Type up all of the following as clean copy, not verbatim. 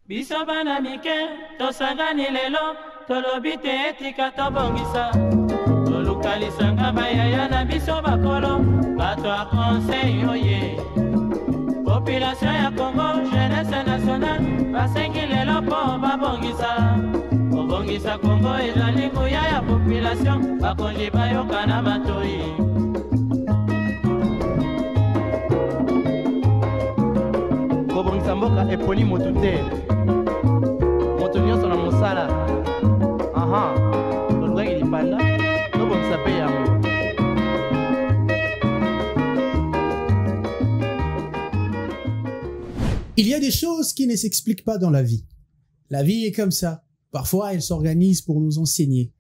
Biso bana mike, tosangani lelo, tolobi te etika tobongisa. Tolukalisanga bayaya na biso bakolo, bato a conseil oye. Population ya Congo, jeunesse nationale, basengi lelo po babongisa. Obongisa Congo ezali nguya ya population, bakonji bayoka na batoi. Kobongisa mboka eponi motu te. Moto nyonso na mosala. Aha. Tolukaki lipanda, tobongisa pe yango. Il y a des choses qui ne s'expliquent pas dans la vie. La vie est comme ça. Parfois, elle s'organise pour nous enseigner,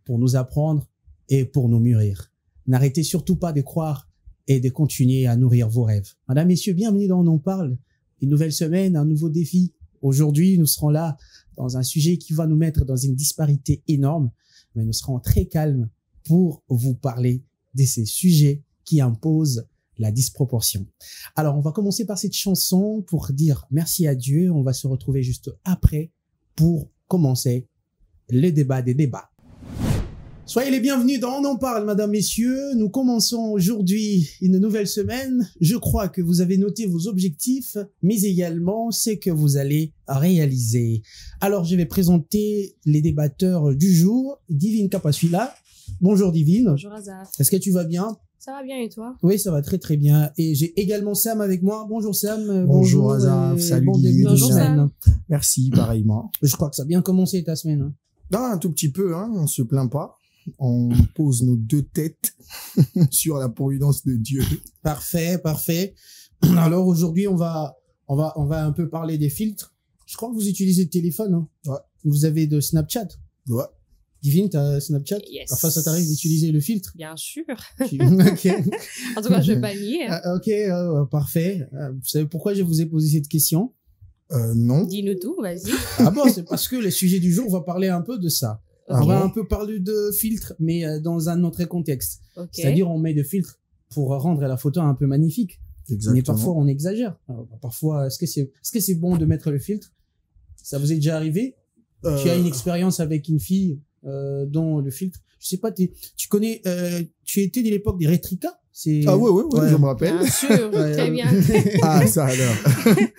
pour nous apprendre et pour nous mûrir. N'arrêtez surtout pas de croire et de continuer à nourrir vos rêves. Madame, messieurs, bienvenue dans On en parle. Une nouvelle semaine, un nouveau défi. Aujourd'hui, nous serons là dans un sujet qui va nous mettre dans une disparité énorme, mais nous serons très calmes pour vous parler de ces sujets qui imposent la disproportion. Alors, on va commencer par cette chanson pour dire merci à Dieu. On va se retrouver juste après pour commencer le débat des débats. Soyez les bienvenus dans On en parle, madame, messieurs. Nous commençons aujourd'hui une nouvelle semaine. Je crois que vous avez noté vos objectifs, mais également ce que vous allez réaliser. Alors, je vais présenter les débatteurs du jour. Divine Kapaswila. Bonjour Divine. Bonjour Azaf. Est-ce que tu vas bien? Ça va bien et toi? Oui, ça va très très bien. Et j'ai également Sam avec moi. Bonjour Sam. Bonjour Azaf. Salut bon Guy. début de Bonjour, semaine. Sam. Merci, pareillement. Je crois que ça a bien commencé ta semaine. Hein. Non, un tout petit peu, hein, on se plaint pas. On pose nos deux têtes sur la providence de Dieu. Parfait, parfait. Alors aujourd'hui, on va un peu parler des filtres. Je crois que vous utilisez le téléphone. Hein. Ouais. Vous avez de Snapchat. Ouais. Divine, t'as Snapchat? Yes. Enfin, ça t'arrive d'utiliser le filtre? Bien sûr. Ok. En tout cas, je vais pas le nier. Hein. Ok, parfait. Vous savez pourquoi je vous ai posé cette question? Non. Dis-nous tout, vas-y. Ah bon, c'est parce que le sujet du jour, on va parler un peu de ça. Ok. On va un peu parler de filtres, mais dans un autre contexte. Ok. C'est-à-dire, on met de filtres pour rendre la photo un peu magnifique. Exactement. Mais parfois, on exagère. Alors, parfois, est-ce que c'est bon de mettre le filtre? Ça vous est déjà arrivé? Tu as une expérience avec une fille dont le filtre, je sais pas, tu connais, tu étais de l'époque des Retrika? Ah ouais, je me rappelle. Bien sûr, très bien. Ah, ça alors.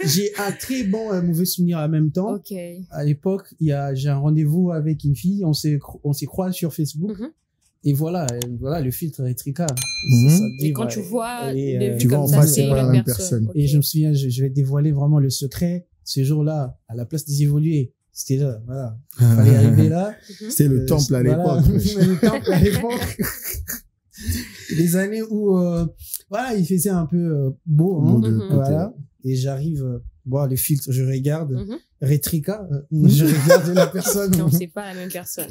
J'ai un très bon mauvais souvenir en même temps. Ok. À l'époque, j'ai un rendez-vous avec une fille, on s'est croisés sur Facebook. Mhm. Et voilà, le filtre Retrika. Mhm. Ça te dit, Et quand ouais. tu vois Et, de vue tu vois comme en ça, face, c'est c'est pas la une même personne. personne. Ok. Et je me souviens, je vais dévoiler vraiment le secret. Ce jour-là, à la place des évolués, c'était là, voilà. Fallait arriver là. Mhm. C'est le temple à Voilà. l'époque. Le temple à l'époque. Les années où, voilà, il faisait un peu beau, hein. Beau de Mhm. côté. Voilà. Et j'arrive, bon, le filtre, je regarde, Mhm. Retrika, je regarde la personne. Non, c'est pas la même personne.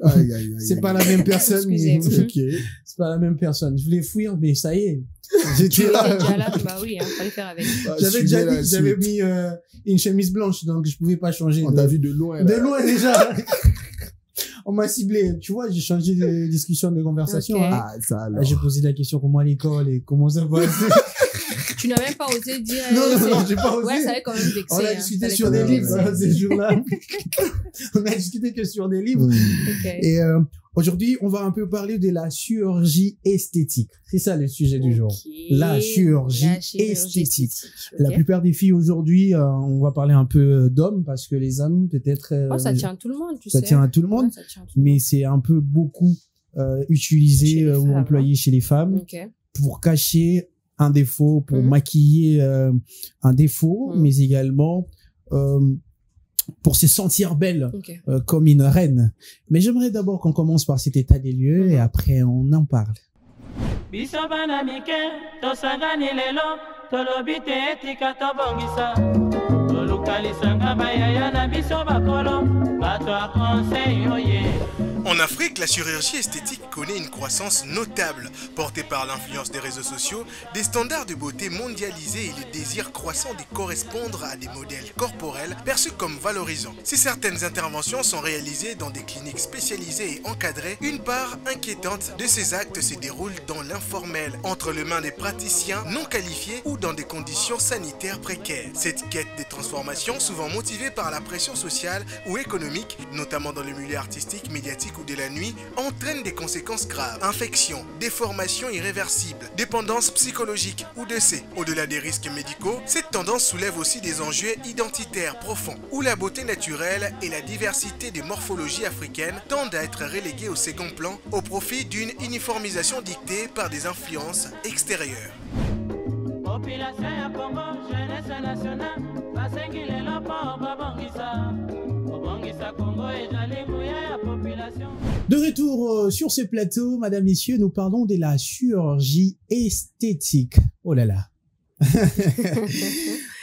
Aïe, aïe, aïe, C'est aïe. pas la même personne. mais- Excusez. Ok. C'est pas la même personne. Je voulais fuir, mais ça y est. Tu J'étais étais là. déjà là, bah oui, hein, fallait faire avec. J'avais Suivez déjà la dit que j'avais suite. mis une chemise blanche, donc je pouvais pas changer. On t'a vu de loin. De là. loin déjà. On m'a ciblé. Tu vois, j'ai changé de discussion, de conversation. Ok. Hein. Ah, ça alors. J'ai posé la question comment à l'école et comment ça passe. Tu n'as même pas osé dire. Non, j'ai pas osé. Ouais, ça allait quand même vexer. On a hein. discuté Ça allait sur quand des même livres vexer. ces jours-là. On a discuté que sur des livres. Mmh. Ok. Et aujourd'hui, on va un peu parler de la chirurgie esthétique. C'est ça le sujet du jour. Ok. La chirurgie esthétique. Ok. La plupart des filles aujourd'hui, on va parler un peu d'hommes parce que les hommes, peut-être... Oh, ça tient à tout le monde, tu ça sais. tient à tout le monde. Ouais, ça tient à tout le Mais c'est un peu beaucoup utilisé Chez les ou femmes, employé chez les femmes monde. Ok. pour cacher un défaut, pour Mhm. maquiller un défaut, Mhm. mais également pour se sentir belle Ok. comme une reine. Mais j'aimerais d'abord qu'on commence par cet état des lieux Mhm. et après on en parle. Biso bana mike, tosangani lelo, tolobi te etika tobongisa. Tolukalisanga bayaya na biso bakolo, bato a conseil oye. On En Afrique, la chirurgie esthétique connaît une croissance notable, portée par l'influence des réseaux sociaux, des standards de beauté mondialisés et le désir croissant de correspondre à des modèles corporels perçus comme valorisants. Si certaines interventions sont réalisées dans des cliniques spécialisées et encadrées, une part inquiétante de ces actes se déroule dans l'informel, entre les mains des praticiens non qualifiés ou dans des conditions sanitaires précaires. Cette quête de transformation, souvent motivée par la pression sociale ou économique, notamment dans le milieu artistique, médiatique ou de la nuit, entraîne des conséquences graves. Infections, déformations irréversibles, dépendance psychologique ou décès. Au-delà des risques médicaux, cette tendance soulève aussi des enjeux identitaires profonds, où la beauté naturelle et la diversité des morphologies africaines tendent à être reléguées au second plan au profit d'une uniformisation dictée par des influences extérieures. Population ya Congo, jeunesse nationale, basengi lelo po babongisa. Babongisa Congo ezali nguya ya population. De retour sur ce plateau, madame, messieurs, nous parlons de la chirurgie esthétique. Oh là là.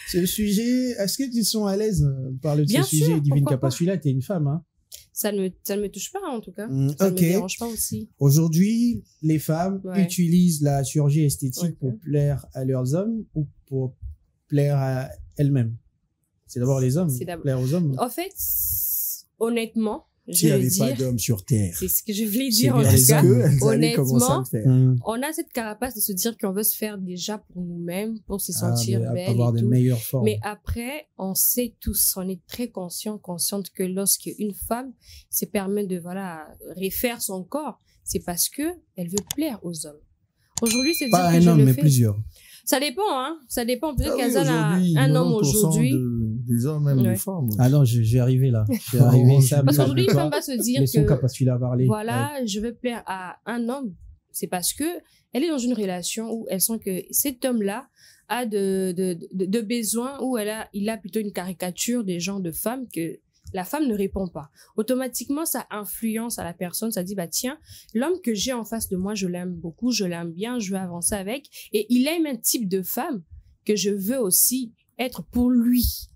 Ce sujet, est-ce que tu sont à l'aise de parler de Bien ce sûr, sujet? Divine pourquoi pas. Capacula, t'es une femme, hein? Ça ne me touche pas, en tout cas. Ça ne Ok. me dérange pas aussi. Aujourd'hui, les femmes Ouais. utilisent la chirurgie esthétique Ouais. pour plaire à leurs hommes ou pour plaire à elles-mêmes? C'est d'abord les hommes, C'est d'abord- plaire aux hommes. En fait, honnêtement, je S'il n'y veux avait pas dire, d'hommes sur Terre, c'est ce que je voulais C'est dire en bien tout les cas. hommes. elles allaient commencer à le faire. On a cette carapace de se dire qu'on veut se faire déjà pour nous-mêmes, pour se Ah, sentir mais belle avoir et de tout. meilleures formes. Mais après, on sait tous, on est très consciente que lorsque une femme se permet de refaire son corps, c'est parce que elle veut plaire aux hommes. Aujourd'hui, c'est Pas dire que un je homme, le mais fais. plusieurs. Ça dépend, hein. Ça dépend. Peut-être Ah oui, qu'Azan a aujourd'hui, un homme 90% aujourd'hui. des hommes, même Ouais. des femmes. Ah non, je vais arriver là. Je vais arriver, ça me Parce parle qu'aujourd'hui, une pas. femme va se dire Mais son que capacité à parler. voilà, je veux plaire à un homme. C'est parce que elle est dans une relation où elle sent que cet homme-là a de besoins, où il a plutôt une caricature des genres de femmes que la femme ne répond pas. Automatiquement, ça influence à la personne. Ça dit, bah tiens, l'homme que j'ai en face de moi, je l'aime beaucoup, je l'aime bien, je veux avancer avec. Et il aime un type de femme que je veux aussi être pour lui.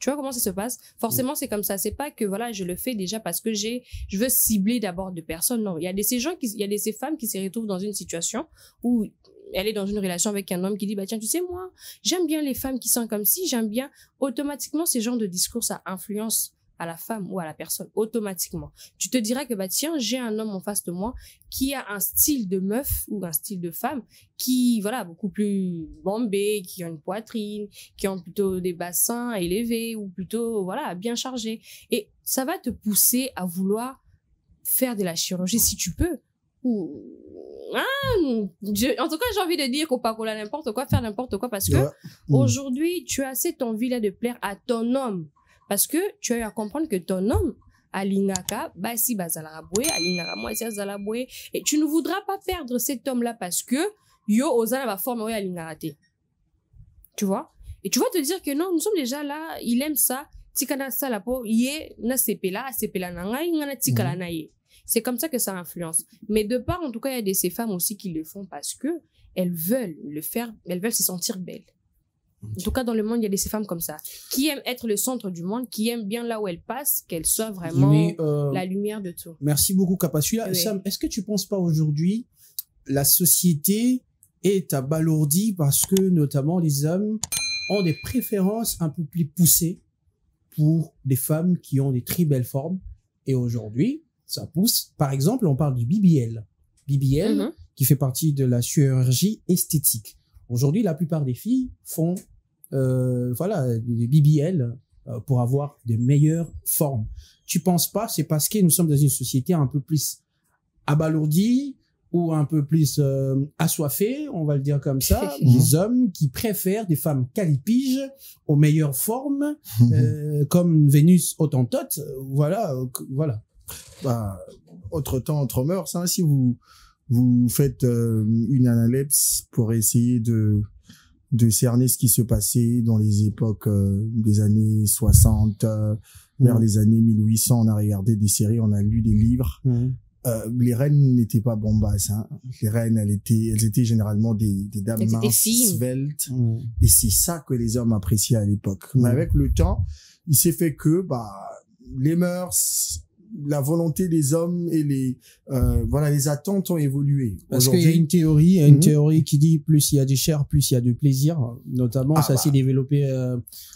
Tu vois comment ça se passe? Forcément, c'est comme ça. C'est pas que voilà, je le fais déjà parce que je veux cibler d'abord de personnes. Non, il y a ces femmes qui se retrouvent dans une situation où elle est dans une relation avec un homme qui dit, bah tiens, tu sais, moi, j'aime bien les femmes qui sont comme ci, j'aime bien. Automatiquement, ces genres de discours, ça influence à la femme ou à la personne, automatiquement. Tu te diras que, bah tiens, j'ai un homme en face de moi qui a un style de meuf ou un style de femme qui, voilà, beaucoup plus bombé, qui ont une poitrine, qui ont plutôt des bassins élevés ou plutôt, voilà, bien chargés. Et ça va te pousser à vouloir faire de la chirurgie si tu peux. Ou, en tout cas, j'ai envie de dire qu'au Pacola, n'importe quoi, faire n'importe quoi parce que Ouais. aujourd'hui, tu as cette envie-là de plaire à ton homme. Parce que tu as eu à comprendre que ton homme, alingaka, basi bazala boué, alingaka moi zala boué, et tu ne voudras pas perdre cet homme-là parce que yo ozana va forme alingaka te. Tu vois? Et tu vas te dire que non, nous sommes déjà là, il aime ça, tikana ça la po, yé na sepela nanga, ngana tikala na ye. C'est comme ça que ça influence. Mais de part, en tout cas, il y a ces femmes aussi qui le font parce que elles veulent le faire, elles veulent se sentir belles. En tout cas, dans le monde, il y a ces femmes comme ça, qui aiment être le centre du monde, qui aiment bien là où elles passent, qu'elles soient vraiment Mais, la lumière de tout. merci beaucoup, Capacula. Oui. Sam, est-ce que tu penses pas aujourd'hui, la société est abalourdie parce que, notamment, les hommes ont des préférences un peu plus poussées pour des femmes qui ont des très belles formes. Et aujourd'hui, ça pousse. Par exemple, on parle du BBL. BBL, Mhm. qui fait partie de la chirurgie esthétique. Aujourd'hui, la plupart des filles font des BBL pour avoir de meilleures formes. Tu penses pas, c'est parce que nous sommes dans une société un peu plus abalourdie ou un peu plus assoiffée, on va le dire comme ça, des hommes qui préfèrent des femmes calipiges aux meilleures formes, comme Vénus Autantote, voilà. Bah, autre temps, autre mœurs, hein, si vous faites une analepse pour essayer de cerner ce qui se passait dans les époques des années 60, vers les années 1800, on a regardé des séries, on a lu des livres. Les reines n'étaient pas bombasses, hein. Les reines, elles étaient généralement des dames Elles étaient minces, fines. sveltes. Et c'est ça que les hommes appréciaient à l'époque. Mais avec le temps, il s'est fait que, les mœurs, la volonté des hommes et les attentes ont évolué. Parce qu'il y a une théorie, qui dit plus il y a de chair, plus il y a de plaisir. Notamment, s'est développé,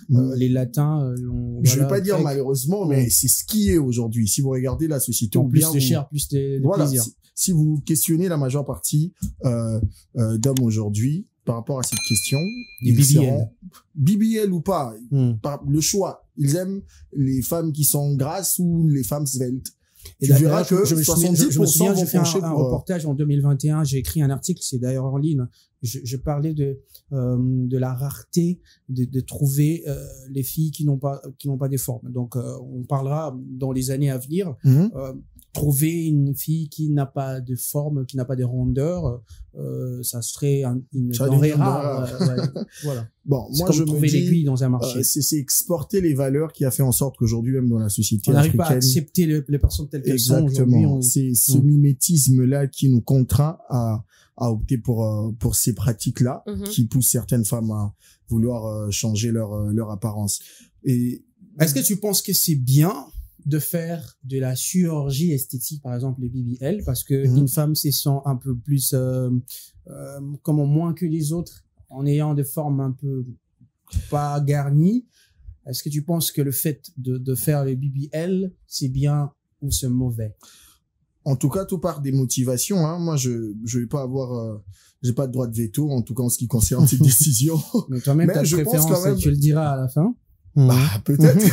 les latins. Je vais pas dire malheureusement, mais c'est ce qui est aujourd'hui. Si vous regardez la société, plus de chair, plus de plaisir. Si vous questionnez la majeure partie d'hommes aujourd'hui par rapport à cette question, des BBL ou pas, le choix. Ils aiment les femmes qui sont grasses ou les femmes sveltes. Et tu verras que je me souviens, j'ai fait un pour reportage en 2021, j'ai écrit un article, c'est d'ailleurs en ligne. Je parlais de la rareté de trouver les filles qui n'ont pas des formes. Donc on parlera dans les années à venir. Trouver une fille qui n'a pas de forme, qui n'a pas de rondeur, ça serait une denrée rare. Voilà. Bon, moi je trouver l'aiguille dans un marché. C'est exporter les valeurs qui a fait en sorte qu'aujourd'hui même dans la société on n'arrive africaine, pas à accepter les personnes telles qu'elles sont aujourd'hui. Exactement. C'est ce mimétisme là qui nous contraint à opter pour ces pratiques là qui poussent certaines femmes à vouloir changer leur apparence. Et est-ce que tu penses que c'est bien de faire de la chirurgie esthétique, par exemple les BBL, parce que une femme se sent un peu plus moins que les autres, en ayant des formes un peu pas garnies. Est-ce que tu penses que le fait de faire les BBL, c'est bien ou c'est mauvais? En tout cas, tout part des motivations. Moi, je vais pas avoir, j'ai pas de droit de veto, en tout cas en ce qui concerne ces décisions. Mais toi-même, ta préférence, tu le diras à la fin. Peut-être.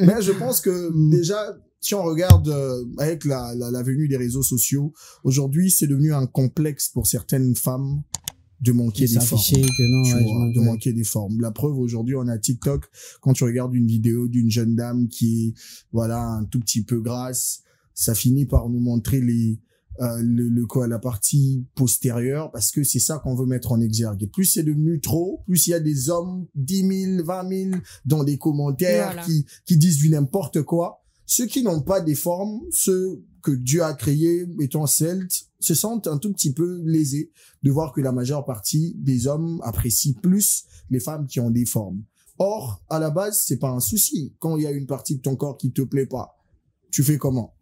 Mais je pense que déjà, si on regarde avec la venue des réseaux sociaux, aujourd'hui, c'est devenu un complexe pour certaines femmes de manquer des formes. De manquer des formes. La preuve, aujourd'hui, on a TikTok. Quand tu regardes une vidéo d'une jeune dame qui est, un tout petit peu grasse, ça finit par nous montrer la partie postérieure, parce que c'est ça qu'on veut mettre en exergue. Et plus c'est devenu trop, plus il y a des hommes, 10 000, 20 000, dans des commentaires qui disent du n'importe quoi. Ceux qui n'ont pas des formes, ceux que Dieu a créés étant celtes, se sentent un tout petit peu lésés de voir que la majeure partie des hommes apprécient plus les femmes qui ont des formes. Or, à la base, c'est pas un souci. Quand il y a une partie de ton corps qui te plaît pas, tu fais comment?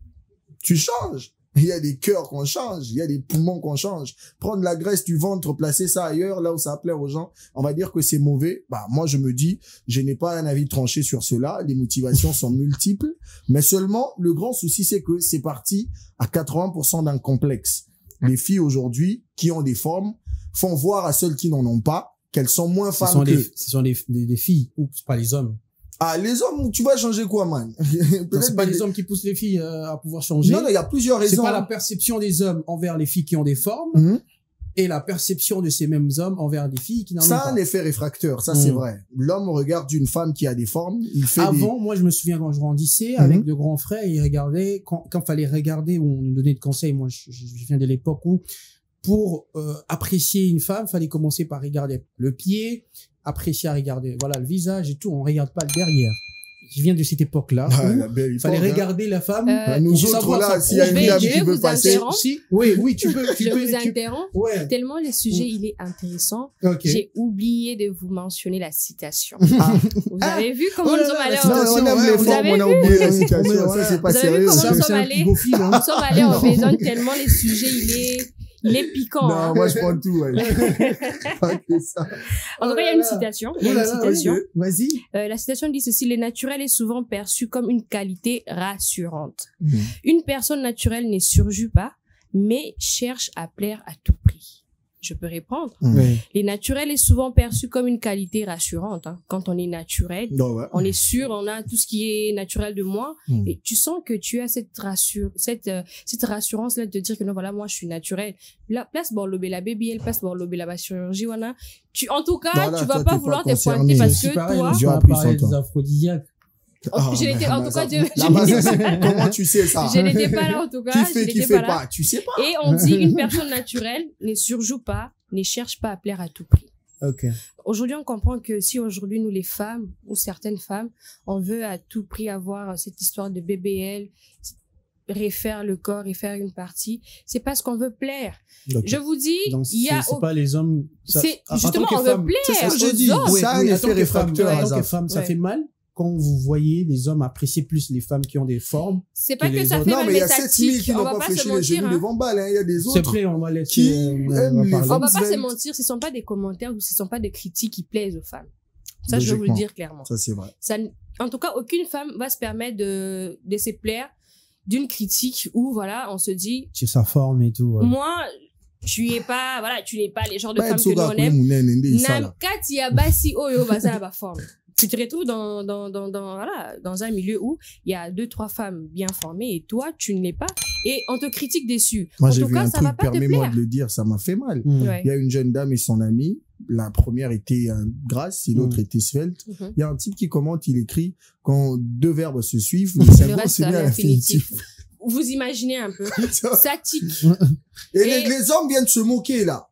Tu changes. Il y a des cœurs qu'on change, il y a des poumons qu'on change. Prendre la graisse du ventre, placer ça ailleurs, là où ça plaît aux gens, on va dire que c'est mauvais. Moi, je me dis, je n'ai pas un avis tranché sur cela. Les motivations sont multiples. Mais seulement, le grand souci, c'est que c'est parti à 80% d'un complexe. Les filles aujourd'hui, qui ont des formes, font voir à celles qui n'en ont pas qu'elles sont moins femmes ce sont des filles, ou pas les hommes. Les hommes, tu vas changer quoi, man? C'est pas les hommes qui poussent les filles à pouvoir changer. Non, il y a plusieurs raisons. C'est pas la perception des hommes envers les filles qui ont des formes et la perception de ces mêmes hommes envers des filles qui n'en ont pas. Ça a un effet réfracteur, ça c'est vrai. L'homme regarde une femme qui a des formes, il fait moi je me souviens quand je grandissais avec de grands frères, ils regardaient quand fallait regarder, ou on nous donnait de conseils. Moi je viens de l'époque où pour apprécier une femme, fallait commencer par regarder le pied, apprécier à regarder le visage et tout, on regarde pas le derrière. Je viens de cette époque-là où il fallait regarder la femme. Nous autres là, s'il y a une femme qui veut passer, oui, tu peux. Je vous interromps. Tellement le sujet il est intéressant. J'ai oublié de vous mentionner la citation. Vous avez vu comment nous sommes allés on a oublié la citation. Ça c'est pas sérieux. Nous sommes allés en besogne tellement le sujet il est piquant. Non, moi je prends tout. En tout cas, il y a une citation. Vas-y. La citation dit ceci: le naturel est souvent perçu comme une qualité rassurante. Une personne naturelle ne surjoue pas, mais cherche à plaire à tout prix. Je peux répondre. Les naturels est souvent perçu comme une qualité rassurante. Quand on est naturel, on est sûr, on a tout ce qui est naturel de moi. Et tu sens que tu as cette rassurance-là de te dire que non, voilà, moi, je suis naturel. La place borlobé, la BBL, place borlobé, la chirurgie, en tout cas, tu vas pas vouloir te pointer parce que toi, tu as parlé des aphrodisiaques. Je n'étais en tout cas comment tu sais ça? Je n'étais pas là en tout cas. Qui fait pas, tu sais pas. Et on dit une personne naturelle ne surjoue pas, ne cherche pas à plaire à tout prix. Aujourd'hui, on comprend que si aujourd'hui nous les femmes ou certaines femmes, on veut à tout prix avoir cette histoire de BBL, refaire le corps et faire une partie, c'est parce qu'on veut plaire. Je vous dis, il y a c'est pas les hommes. C'est justement on veut plaire. C'est ce que je dis. Ça, un effet réfracteur. En tant que femme, ça fait mal quand vous voyez les hommes apprécier plus les femmes qui ont des formes. C'est pas que que les ça autres. fait Non, mal, mais il y mais a ça 7000 tique. qui On n'ont va pas pas se fléchi les mentir. genoux devant balle. Il y a des C'est autres. prêt, on va laisser. qui on aiment les va parler. On va pas se Svelte. mentir, ce sont pas des commentaires ou ce sont pas des critiques qui plaisent aux femmes. Ça, je vais vous le Logiquement. dire clairement. Ça, c'est vrai. Ça, en tout cas, aucune femme va se permettre de se plaire d'une critique où, voilà, on se dit, Sur sa forme et tout. moi, tu n'es pas les genres de Pas femmes être que nous soga on kwe aime. munene nde ça, Nam là. kati ya basi oyo baza ba forme. Tu te retrouves dans un milieu où il y a 2-3 femmes bien formées et toi, tu ne l'es pas et on te critique dessus. Moi, En j'ai tout vu cas, un ça va truc, pas te permets-moi plaire. de le dire, ça m'a fait mal. Ouais. Il y a une jeune dame et son amie. La première était grasse et l'autre était svelte. Mhm. Il y a un type qui commente, il écrit, quand deux verbes se suivent, le symbole reste se met à à l'infinitif. Vous imaginez un peu. Ça tique. Et Et- les hommes viennent se moquer, là.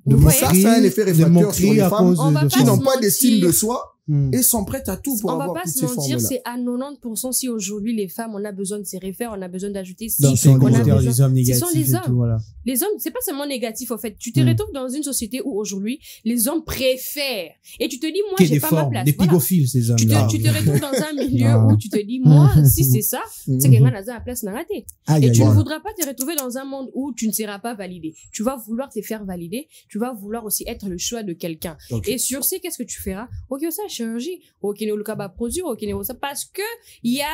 De Vous voyez, moquerie, ça a un effet de réfractaire moquerie sur les à femmes cause On va de pas qui se n'ont forme. pas d'estime mentir. de soi Hmm. et sont prêtes à tout pour On va avoir pas toutes se ces mentir, formes-là. c'est à 90% si aujourd'hui les femmes, on a besoin de se refaire, on a besoin d'ajouter si, Dans Ils ces sont on a commentaires, besoin. les hommes Ce sont négatifs les et hommes. tout, voilà. Les hommes, c'est pas seulement négatif en fait. Tu te Mm. retrouves dans une société où aujourd'hui les hommes préfèrent. Et tu te dis, moi, Qui est j'ai des pas ma formes, place. des Voilà. pigophiles, ces Tu hommes-là. te retrouves dans un milieu Ah. où tu te dis, moi, si c'est ça, c'est quelqu'un dans la place n'a raté. Aïe, Et aïe, tu ne aïe. voudras pas te retrouver dans un monde où tu ne seras pas validé. Tu vas vouloir te faire valider. Tu vas vouloir aussi être le choix de quelqu'un. Ok. Et sur ce, qu'est-ce que tu feras? Ok, ça, chirurgie. Ok, ne le pas produire. Ok, ne ça. Parce que il y a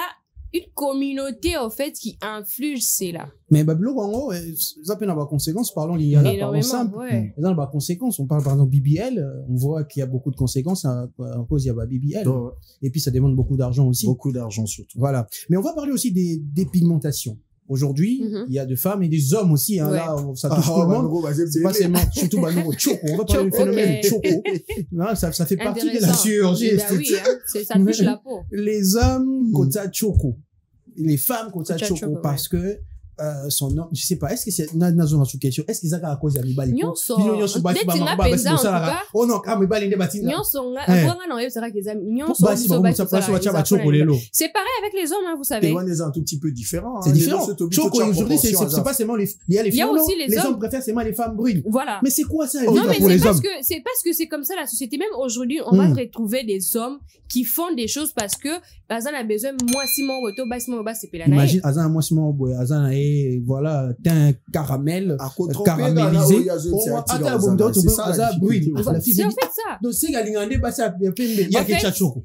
une communauté, en fait, qui influence cela. Mais Babylon, en gros, ça peut avoir conséquences. Parlons l'Igala, parlons Énormément, simple. ouais. Dans les conséquences, on parle par exemple BBL, on voit qu'il y a beaucoup de conséquences à cause il y a BBL. Ouais. Et puis ça demande beaucoup d'argent aussi. Beaucoup d'argent surtout. Voilà. Mais on va parler aussi des pigmentations. Aujourd'hui, Mhm. il y a des femmes et des hommes aussi. Hein, Ouais. Là, ça touche tout le monde. C'est pas seulement, surtout Banoro Choco. On va parler du Choco, phénomène ok. Choco. Non, ça fait partie de la Intéressant. chirurgie Bah oui, esthétique. hein, ça touche la peau. Les hommes, Kota Choco. Les femmes, Kota Kota Choco. Choco, Parce que, son nom, je sais pas, est-ce que c'est, nazo sous question, est-ce qu'ils ont à cause de Mibali? Nyonso. Ndeti nga penza, en tout cas. Oh non, quand Mibali n'est pas Nyonso nga, Eh. vraiment, non, c'est vrai que les amis, nyonso, Basi, biso, bah, basi, ça passe ça, au Tchaba ça, Choco, ça, les lots. C'est pareil avec les hommes, hein, vous savez. Taïwan est un tout petit peu différent. C'est hein. différent. Les autres, Choco, Choco, aujourd'hui, c'est proportion, pas seulement il y a les Il y a filles, non, aussi les les hommes. hommes préfèrent seulement les femmes brunes. Voilà. Mais c'est quoi ça, Non, mais pour c'est les parce hommes? que c'est comme ça la société. Même aujourd'hui, on va Mm. retrouver des hommes qui font des choses parce que, par exemple, on a besoin, moi, si mon auto, basi, mon bas, c'est pelanaï. Imagine, Azan, moi, c'est mon boy, Azan, voilà, teint caramel, À côté caramélisé. C'est ça, la Azan, difficulté, brune. ouais. La fille, C'est c'est en fait ça. donc, c'est galingandé, bah, ça, il y a En quelque fait, chose.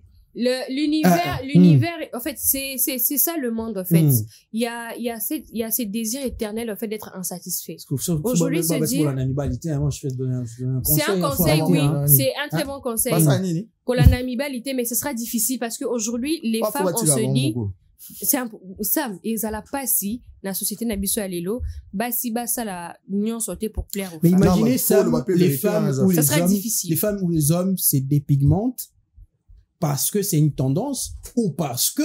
L'univers, en fait, c'est ça le monde, en fait. Mm. Il y a ces désirs éternels, en fait, d'être insatisfait. Aujourd'hui, se c'est dire- pour l'animalité, moi, je fais donner un conseil. C'est un faut conseil, arrêter, oui. hein. C'est un très bon conseil. Pas ça, Nini. Pour la namibalité, mais ce sera difficile parce qu'aujourd'hui, les Pas femmes, on faut-il se avoir dit, beaucoup. c'est un Sam et Zala Passi, la société Nabiso Alelo, Bassi Bassa la union sauté pour plaire aux Mais femmes. Non, imaginez mais ça, faut le papier les vérifier dans femmes les ou Ça les serait hommes, difficile. les femmes ou les hommes, c'est dépigmentent parce que c'est une tendance ou parce que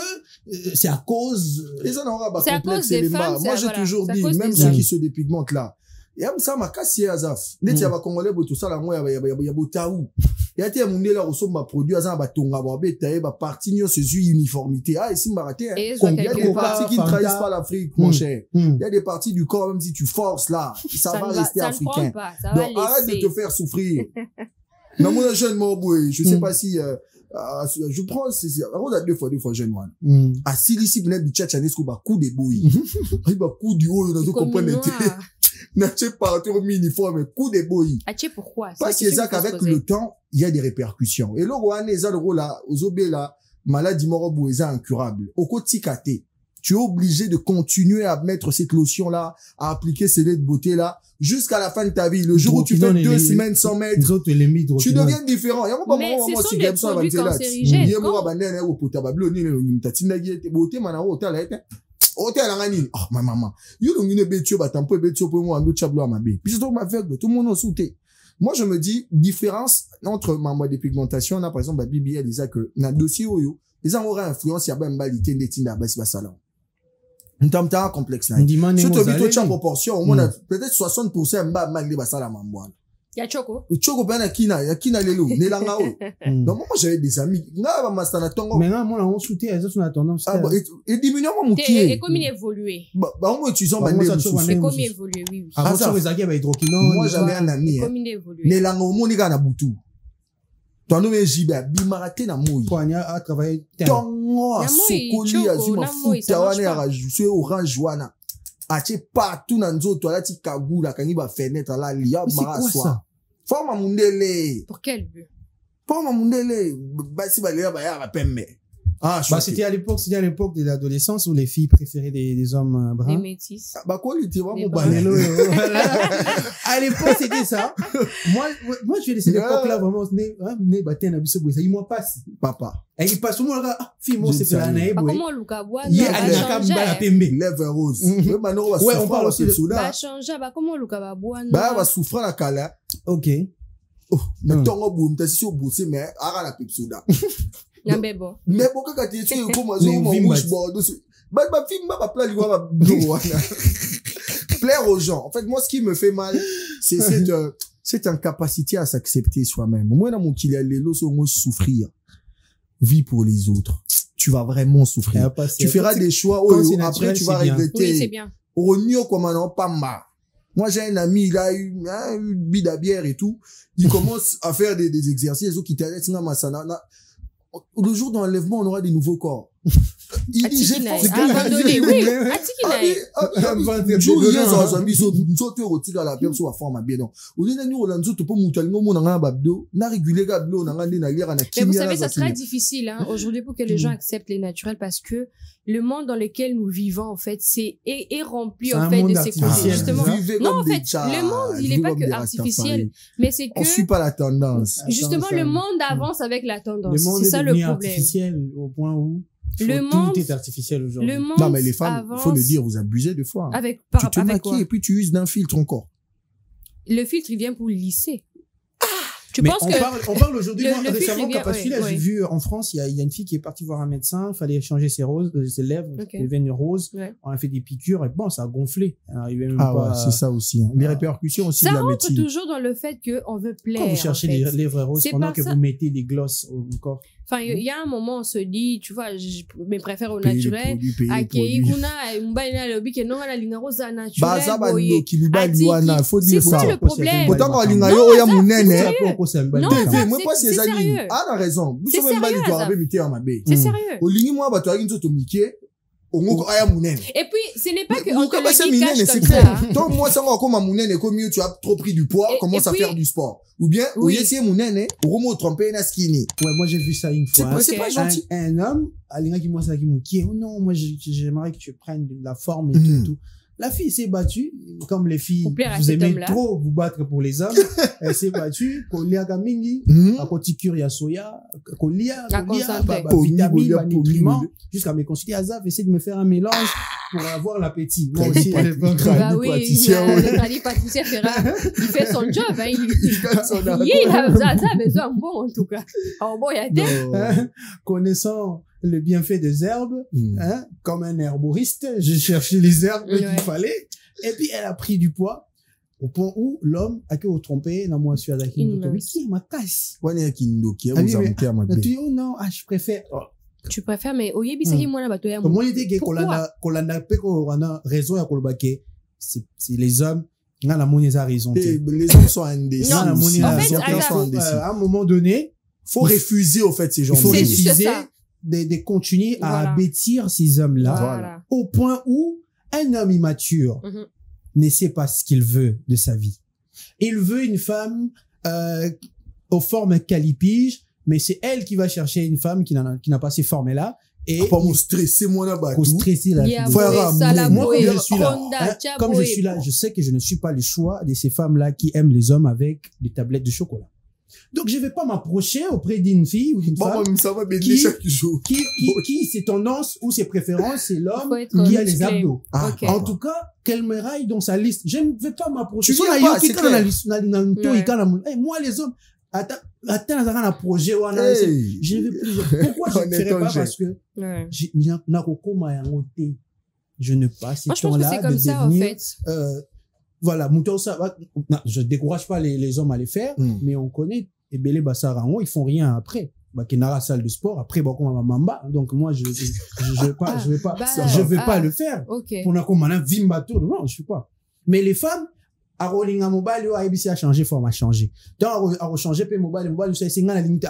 c'est à cause. Et ça n'aura pas C'est à complexe cause des élément. femmes, Moi, c'est- j'ai voilà, toujours c'est à dit, cause même des ceux hommes. qui se dépigmentent là, et même ça, ma casse, c'est azaf. Net, il y a pas congolais, tout ça, là, moi, il y a beau taou. Il y a des gens qui ressemblent à produit, azaf, bah, tonga, bah, bétail, bah, partie, n'y a ce uniformité. Ah, et si, m'a raté, hein. Et je Combien vois Il y a quelque des part, parties qui ne Fanta. trahissent pas l'Afrique, mon cher. Hmm. Il y a des parties du corps, même si tu forces là, ça va rester ça ne prend africain. pas, ça va Donc, arrête de laisser. te faire souffrir. Non, moi, jeune, moi, boy, je sais Mm. pas si, je prends, on a deux fois jeune, moi. Hmm. À Silisi, bina bicha chanesco, ba coup de bouilles. Ba coup du haut, dans Comme comprendre. noir. N'a-t-il pas au uniforme, coup de bouilles. Ah, tu sais pourquoi? Parce que ça, qu'avec le temps, il y a des répercussions. Et le roi, le rôle là, aux obés là, maladie morobo, est incurable. Au côté caté. Tu es obligé de continuer à mettre cette lotion-là, à appliquer ces laits de beauté-là, jusqu'à la fin de ta vie. Le jour où tu fais Hydroquinone, 2 les- semaines sans mettre, Les autres, les mythes, tu deviens différent. Il y a pas Mais moment, ce moi, sont si des Gabson va produits dire là, cancérigènes. il y a Quand- moi, bandane, au pota, bablo, ni le mtatina, beauté, mana, hôtel, hôtel, la ngani. Oh, ma maman. Yo, le mine betio, batampo, betio, pour moi, un autre chablo à ma baie. Puis, surtout, ma aveugle, tout le monde en sauté. Moi, je me dis, différence entre ma dépigmentation, on a, par exemple, bah, BBL, ils a que, na dossier, yo, ils ont aura influence, il y a pas une balité, des tinda, bah, c'est pas ça, là. Une tamta complexe, là. Surtout, habitué, en proportion, au moins, peut-être 60% mba, malgré, bah, ça, la mamboine. Il y a Choco. Le choko, ben, kina lelo, nelanga, donc, moi, j'avais des amis. Nga, ba, mastana, tongo. Maintenant, moi, on soutient, elles ont la tendance. Ah, bah, et diminuant, mon Et moukier. comme il évolué. Bah, on utilisant, Bah, bah, moi, ça, les tu vois, ressources. Et Mais comme aussi. il évolué, oui, oui. Avant ça. ça, les aguets, bah, hydroquinone. Moi, j'avais un ami, hein. Comme il évolué. Nelanga, au monde, il y a na boutou. Toi, nous, jibe, bimaraté na moui. Poignard à travailler. Tongo, Na moui, sokoli, choko, azuma na moui, ça futa, marche wane, pas. rajouté orange, wana. Ache partout dans nzoto, ala ti kagou, la kangi ba fenêtre, la lia, Mais c'est mara quoi soa. ça? Forma mundele. Pour quel but? Forma mundele. Basi ba lia, ba ya, ba pemme. Ah, Bah, c'était à l'époque de l'adolescence où les filles préféraient des hommes Des bruns. métis. Bah, quoi, il était vraiment Les balèlo. À l'époque, c'était ça. Moi, je vais laisser l'époque là vraiment, né, baté un abus, ça, il m'en passe. Papa. Et il passe tout le monde là, fille, moi, Je c'est ne sais la rien. naïe, Bah, boy. comment Lucas Bois Il y va a un changer? la pembe. Lève rose. Mhm. Maintenant, on va Ouais, on souffrir parle la aussi de- Va pepsoda. changer. Bah, comment Lucas Bois Bah, va souffrir la cala. Ok. Oh, mais Hmm. tongo boum, t'as si au bossé, mais, ara la pepsoda. Yambe bon. Mais pourquoi quand tu es comme Mais un vim, rouge bat. bordeaux, bah, film, bah, plat, lui, va, plaire aux gens. En fait, moi, ce qui me fait mal, c'est cette incapacité à s'accepter soi-même. Moi, dans mon qu'il y a les lots, moi, souffrir. Vie pour les autres. Tu vas vraiment souffrir. Tu feras des choix, quand c'est après, naturel, tu vas c'est bien. Oui, c'est regretter. bien. Au nio, comme un pamba. Moi, j'ai un ami, il a eu une bide à bière et tout. Il commence à faire des exercices, qui t'arrêtent, le jour de l'enlèvement, on aura des nouveaux corps. Il dit, j'ai Atikinaï. force Abandonné, oui. Atikinaï. Mais vous savez, ça sera difficile, hein, aujourd'hui, pour que les gens acceptent les naturels, parce que le monde dans lequel nous vivons, en fait, est rempli, C'est en un fait, monde de ces artificiel. produits, justement. Non, en fait, le monde, il est pas que artificiel, mais c'est On suit que, pas la tendance. justement, Attends, ça- le monde avance avec la Le tendance. monde C'est est ça le devenu problème. artificiel au point où Le monde- tout est artificiel aujourd'hui. Le monde Non, mais les femmes, avance faut le dire, vous abusez de fois. avec, Tu te avec quoi? maquilles et puis tu uses d'un filtre encore. Le filtre, il vient pour lisser. Tu Mais penses on que parle aujourd'hui, le moi, filtre, récemment, il vient- parce que là, ouais. j'ai vu en France, il y a une fille qui est partie voir un médecin, il fallait changer ses lèvres, Ok. ses veines roses, Ouais. on a fait des piqûres, et bon, ça a gonflé. Elle arrivait même Ah pas ouais, c'est ça aussi. Hein. Les répercussions aussi ça de la rentre médecine. toujours dans le fait qu'on veut plaire. Quand vous cherchez en fait. les lèvres roses, C'est pendant pas que ça. vous mettez des glosses au corps. Enfin, il y a un moment, on se dit, tu vois, je me préfère au Payer les naturel. produits, payer les Akei produits. kuna mbali na lobi ke non ala linga za naturel. Baza boye. bando kilibali wana, faut dire C'est ça. ça le problème. Pourtant, quand linga Non, yo oya munene, sérieux. Non, Non, TV, ça, moi, pas c'est ces amis. sérieux. Ah, on a raison. C'est Vous savez, sérieux, mbali, tu ça. as mis en ma baie. C'est sérieux. Olingi moi, bah, tu as une autre miké. Ongo aya munene. Et puis, ce n'est pas que on te Pourquoi pas ça le dit munene, cache c'est comme clair. ça. Tant moi, ça va comme un munene, comme mieux, tu as trop pris du poids, Et commence à puis- faire du sport. Ou bien, Oui. oui, c'est munene, romo trompé na skinny. Ouais, moi j'ai vu ça une fois. C'est Ok. pas gentil. Un homme, Alina qui moi ça qui me qui oh non, moi j'aimerais que tu prennes de la forme et Mhm. tout. La fille s'est battue, comme les filles, Pour plaire à vous cet aimez homme-là. trop vous battre pour les hommes. Elle s'est battue, kolia kamingi, à kotikure ya soya, kolia, À concentrer. vitamines, Kolia, ba nutriments, kolia. jusqu'à me consulter Azaf, essayer de me faire un mélange pour avoir l'appétit. Moi Tradit aussi, à l'époque. pâtissier. Bah oui, pâtissier, ouais. le tradit pâtissier fera, il fait son job, hein. Son Il a besoin bon, en tout cas. Alors bon, il y a des, Hein, connaissant le bienfait des herbes, hein, comme un herboriste, j'ai cherché les herbes Ouais. qu'il fallait, et puis elle a pris du poids, au point où l'homme a que trompé, na moi suis à la Mince. mais qui ma casse? Wana ya kindoki, Ah oui, vous mais- amouté à ma Tu baie. dis, oh non, ah, je préfère, oh. tu préfères, mais au yebisaki moi, là, bato ya Comme on dit que Pourquoi? kolanda pe ko wana raison ya kolobake, c'est les hommes, na la monnaie a raison. Et les hommes sont indécis. Na la monnaie en a fait, raison. Azaf, À un moment donné, Faut refuser, au fait, ces gens. il faut C'est refuser juste ça. de continuer à Voilà. bêtir ces hommes-là. Voilà. Au point où un homme immature Mhm. ne sait pas ce qu'il veut de sa vie. Il veut une femme aux formes calipige, mais c'est elle qui va chercher une femme qui n'a pas ces formes-là et Pas mon stressé, moi, là-bas. pour stresser la Yeah, fille. Frère, boy, amour. Sala, Moi, boy, comme je suis là, Honda, hein, Tia, comme je boy. suis là, je sais que je ne suis pas le choix de ces femmes-là qui aiment les hommes avec des tablettes de chocolat. Donc, je vais pas m'approcher auprès d'une fille ou d'une Bon, femme moi, ça va bénir qui- chaque jour. qui ses tendances ou ses préférences, c'est Il l'homme faut être qui a les musclé. abdos. Ah, Ok. En tout cas, qu'elle me raille dans sa liste. Je ne vais pas m'approcher. Tu So, viens na pas, yoki c'est kana clair. na liste, na nto, Ouais. ika na Eh, moi, les hommes, attends, na projet, wana, Hey. je ne vais plus. Pourquoi je On ne est ferai pas? danger. Parce que, Ouais. na kokoma yango te. Je ne passe Moi, je pense que c'est comme ça, en fait. Voilà, Moutou, ça va. Non, je décourage pas les hommes à les faire, mais on connaît, et Belé Bassarango, ils font rien après. Bah, Kenara, salle de sport, après, bah, comme Mamba. Donc, moi, je vais pas, je vais pas le faire. Ok. Pour na comme Vimbato, non, je suis pas. Mais les femmes, à rolling à mobile ou à ABC a changé forme a changé donc à changer puis mobile c'est la limite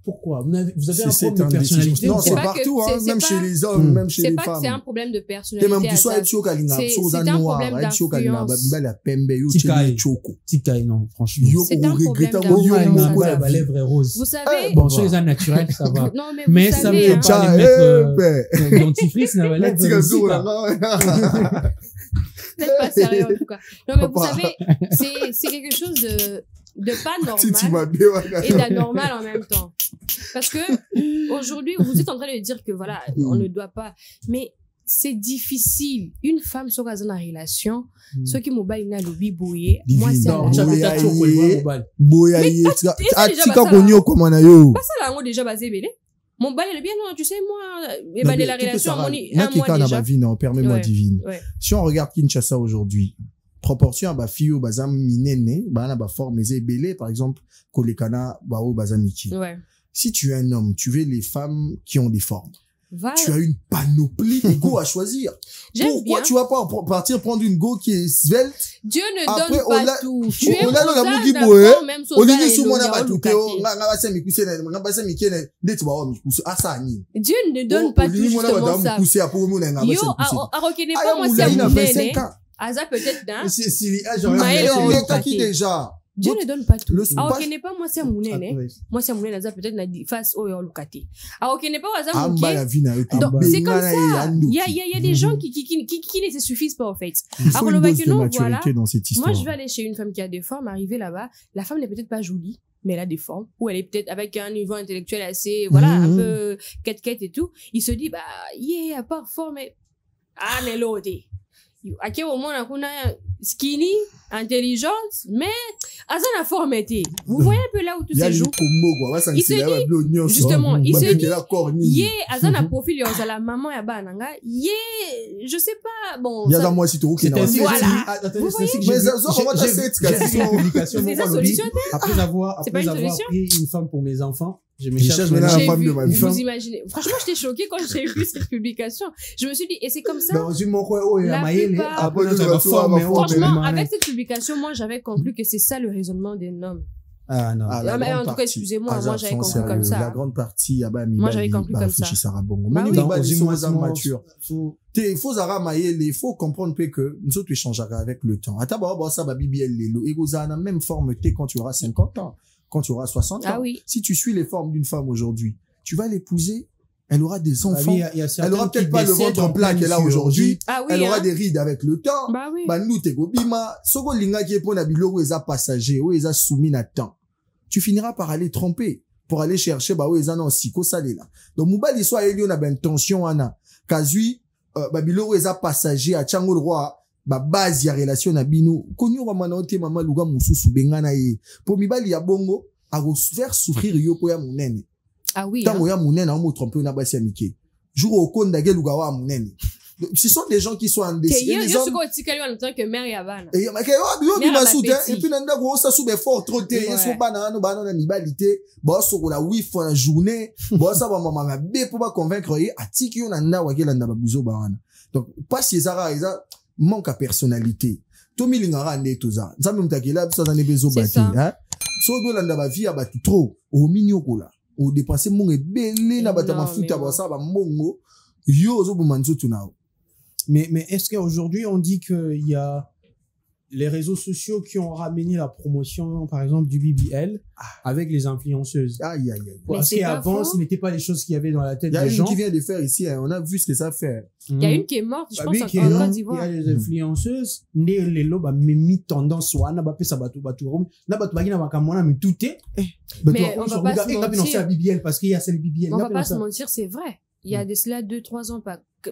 pourquoi vous avez un problème de personnalité non c'est partout hein, même chez les hommes même chez les femmes c'est pas que c'est un problème de personnalité même tu sois c'est un problème d'influence la pembe yo Tikai non franchement c'est un problème d'influence la lèvre est rose vous savez bon sur les ânes naturels ça va non mais ça veut pas les mettre dentifrice n'a pas lèvre peut-être pas sérieux en tout cas non mais vous savez c'est quelque chose de pas normal et d'anormal en même temps. Parce que aujourd'hui, vous êtes en train de dire que voilà, on ne doit pas. Mais c'est difficile. Une femme sur dans une relation, ceux qui mobile n'a le bibouillé. Moi, c'est pas ça là, on déjà basé belé. Mon bail est bien, non, tu sais, moi, la relation, permets-moi divine. Si on regarde Kinshasa aujourd'hui, proportion à fille bazam minene ba forme belé par exemple kolekana bao bazamiki. Si tu es un homme, tu veux les femmes qui ont des formes. Tu as une panoplie de go à choisir. Pourquoi tu vas pas partir prendre une go qui est svelte? Dieu ne donne pas tout. Tu es même Dieu ne donne pas tout justement ça. Yo, reconnaît pas moi c'est Mounene. Aza peut-être dans. Qui déjà? Dieu ne donne pas tout. Alors qu'il n'est pas moi c'est Mounene. Moi c'est Mounene Aza peut-être na face au Lukati. Alors qu'il n'est pas Aza Mounene. Donc c'est comme ça. Il y a des gens qui ne se suffisent pas en fait. Alors le voilà. Moi je vais aller chez une femme qui a des formes, arriver là-bas, la femme n'est peut-être pas jolie. Mais elle a des formes, ou elle est peut-être avec un niveau intellectuel assez, voilà, un peu quête et tout. Il se dit, bah, à part forme, mais l'autre. À quel moment on a skinny, intelligente, mais la forme était. Vous voyez un peu là où tout se joue. Il se dit, justement, il se dit, un profil, il y a la maman, il y a je sais pas, bon. Il y a dans moi, si tu veux, voilà. C'est sa solution. Après avoir pris une femme pour mes enfants, je cherche la femme de ma femme. Vous imaginez. Franchement, j'étais choquée quand j'ai vu cette publication. Je me suis dit, et c'est comme ça. Franchement, avec cette publication, moi, j'avais conclu que c'est ça le raisonnement d'un homme. Ah non. En tout cas, excusez-moi, moi j'avais conclu comme ça. La grande partie, moi j'avais conclu comme ça. Il faut Zara Maïel, il faut comprendre que nous autres échangerons avec le temps. Ça va BBL Lelo. Et vous avez la même forme quand tu auras 50 ans, quand tu auras 60 ans. Ah oui. Si tu suis les formes d'une femme aujourd'hui, tu vas l'épouser. Elle aura des enfants. Elle aura peut-être pas le ventre plat qu'elle a aujourd'hui. Elle aura des rides avec le temps. Nous te gobima. Soko linga qui est pour nabilo où ils a passager, où ils a soumis na temps. Tu finiras par aller tromper, pour aller chercher, où ils en ont siko salé là. Donc, moubali soit elio na ben tension ana. Kazui, babilo où ils a passager à Tchango le roi. Base ya relation na bino. Konyo wa manaote mama luga mususu bengana ye. Pour mibali ya bongo, a faire souffrir yo po ya munene. Ah oui. Tant ya munene on me tromper na basi amike. Jour au konda ge luga wa munene. Ce sont des gens qui sont indécis. Les hommes qui en tant que mère yavana. Et puis nanda go ça sous fort trop té so bana no bana na mibalité. Bo so la oui fois la journée. Bo ça ba mama be pour pas convaincre ye atiki yo nanda wa gelanda ba buzo bana. Donc pas si ezara eza manque à personnalité. Tomi lingara netoza. Nzambe mutakela bisa za nebezo bati, hein. So golanda ba vie abatu trop au minyokola. Ou dépenser mon ebele na bata mafuta ba ça ba mongo. Yo zo bumanzo tunao. Mais est-ce qu'aujourd'hui on dit qu'il y a les réseaux sociaux qui ont ramené la promotion, par exemple, du BBL avec les influenceuses? Aïe. Parce qu'avant, ce n'était pas des choses qu'il y avait dans la tête des gens. Il y a une qui vient de faire ici, hein. On a vu ce que ça fait. Il y a une qui est morte, je pense, en Côte d'Ivoire. Il y a les influenceuses, les lobes, mis tendance, soit, n'a pas fait ça, n'a pas tout est. Mais on va pas se mentir. BBL parce qu'il y a celle BBL. On va pas se mentir, c'est vrai. Il y a de cela 2-3 ans,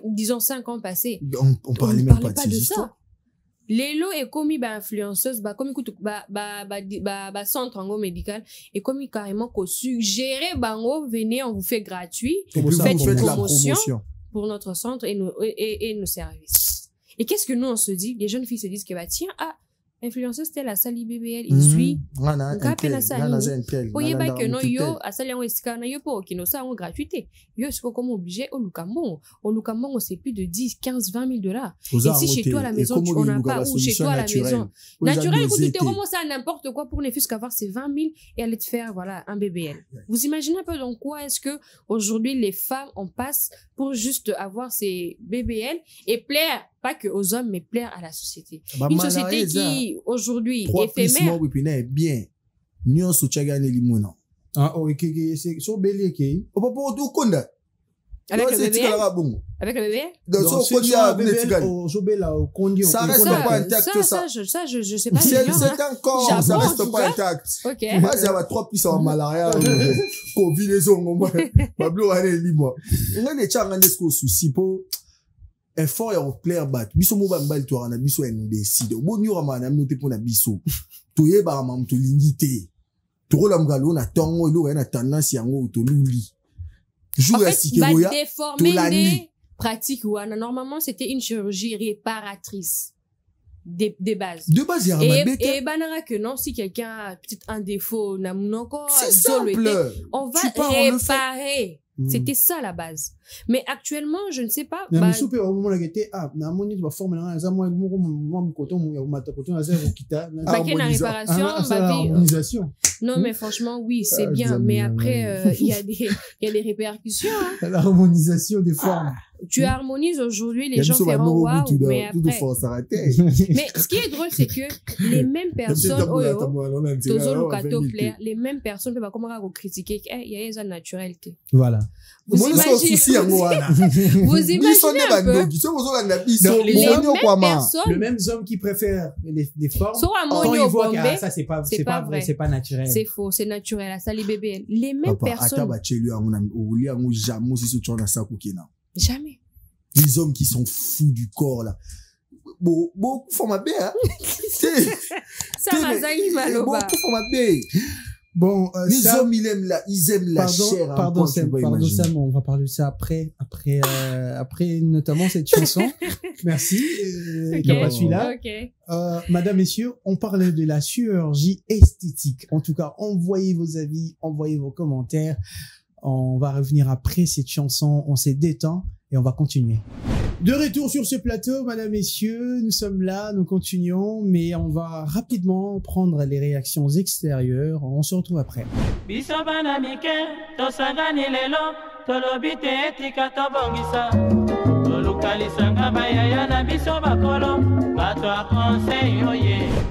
disons 5 ans passés. On parlait même pas de ça. Lelo est commis influenceuse, comme écoute centre en médical et comme carrément qu'on suggérait bango venez on vous fait gratuit, faites une promotion pour notre centre et nos services. Et qu'est-ce que nous on se dit? Les jeunes filles se disent que tiens influenceuse c'était la sali BBL il suit Ngana un tel. oyeba que non yo asali yango esika na yo po kino sa en gratuité yo siko comme obligé au Lukambo c'est plus de 10 15 20 000 dollars et si chez toi à la maison tu n'en as pas ou chez toi à la maison naturel écoute tu te commences à n'importe quoi pour ne fût qu'avoir ces 20 000 et aller te faire voilà un BBL. Vous imaginez un peu dans quoi est-ce que aujourd'hui les femmes on passe pour juste avoir ces BBL et plaire pas que aux hommes mais plaire à la société. Une société qui aujourd'hui éphémère. Bien. Nyon so chaga ne limona. Ah ok c'est so belé ke. O papa o do konda. Avec le BBL. Avec le BBL. Donc so kondia BBL so bela o kondi. Ça reste pas intact ça. Ça je sais pas. C'est encore ça reste pas intact. OK. Moi il y a 3 puissants en malaria. Combinaison moi. Pablo allez lis-moi. On est changa nesko souci po effort ya player bat biso mo ba mbali to na biso NDC bo nyora mana mnote pona biso to yeba ma mto lingité to rola mgalo na tongo lo na tendance yango to luli jour ya sikeroya to la nuit pratique wana normalement c'était une chirurgie réparatrice des bases de base et banara que non si quelqu'un a peut-être un défaut na munoko on va réparer. C'était ça la base. Mais actuellement, je ne sais pas. Mais soupe au moment où était na moni va former na za moi koton ya mata koton na zéro kita. Pas qu'il y a une réparation, harmonisation. Non mais franchement oui, c'est bien mais après il y a des répercussions hein. L'harmonisation des formes. Tu harmonises aujourd'hui, les gens feront waouh, mais après. Mais ce qui est drôle, c'est que les mêmes personnes, les mêmes personnes peuvent comment critiquer, il y a une naturalité. Voilà. Vous imaginez un peu le même homme qui préfère les formes quand il voit que ça c'est pas vrai, c'est pas naturel. C'est faux, c'est naturel. Ça les bébés, les mêmes personnes. Jamais. Les hommes qui sont fous du corps là. Beaucoup font ma bé hein. Ça m'a zaï maloba. Beaucoup font ma bé. Bon, les hommes ils aiment la chair. Pardon Sam, on va parler de ça après notamment cette chanson. Merci. Okay. Celui-là. Okay. Madame, messieurs, on parlait de la chirurgie esthétique. En tout cas, envoyez vos avis, envoyez vos commentaires. On va revenir après cette chanson, on s'est détend et on va continuer. De retour sur ce plateau, madame, messieurs, nous sommes là, nous continuons, mais on va rapidement prendre les réactions extérieures. On se retrouve après.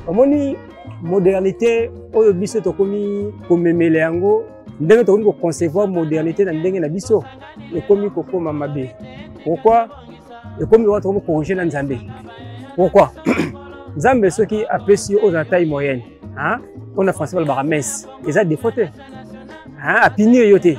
Omoni modernité oyo biso tokomi komemela yango ndenge tokomi ko concevoir modernité na ndenge na biso ekomi kokoma mabe. Pourquoi? Ekomi wa tokomi corriger na Nzambe. Pourquoi? Nzambe soki apesi aux taille moyenne, hein? On a français ba mince. Eza défaut te. Hein? Apini yote.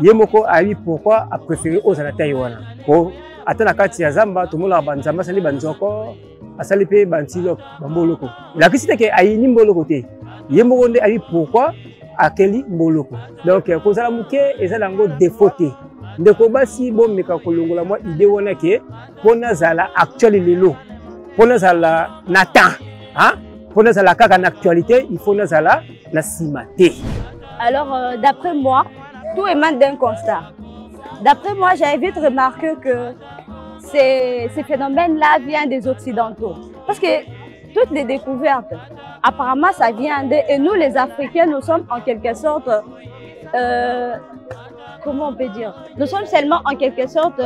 Yemoko ayi pourquoi a préféré aux taille wana. Ko atana kati ya Zamba tomola banzamba sali banzoko asali pe bantilo bamboloko. La kisite ke ayi ni mboloko te. Yemoko nde ayi pourquoi akeli mboloko. Donc kozala muke ezala ngo défaut te. Ndeko basi bo meka kolongola moi idée wana ke pona zala actuel lelo. Pona zala natan, hein? Pona zala kaka na actualité, il faut nazala la simate. Alors d'après moi, tout émane d'un constat. D'après moi, j'avais vite remarqué que ces phénomènes-là viennent des Occidentaux. Parce que toutes les découvertes, apparemment, ça vient d'eux. Et nous, les Africains, nous sommes en quelque sorte, comment on peut dire? Nous sommes seulement en quelque sorte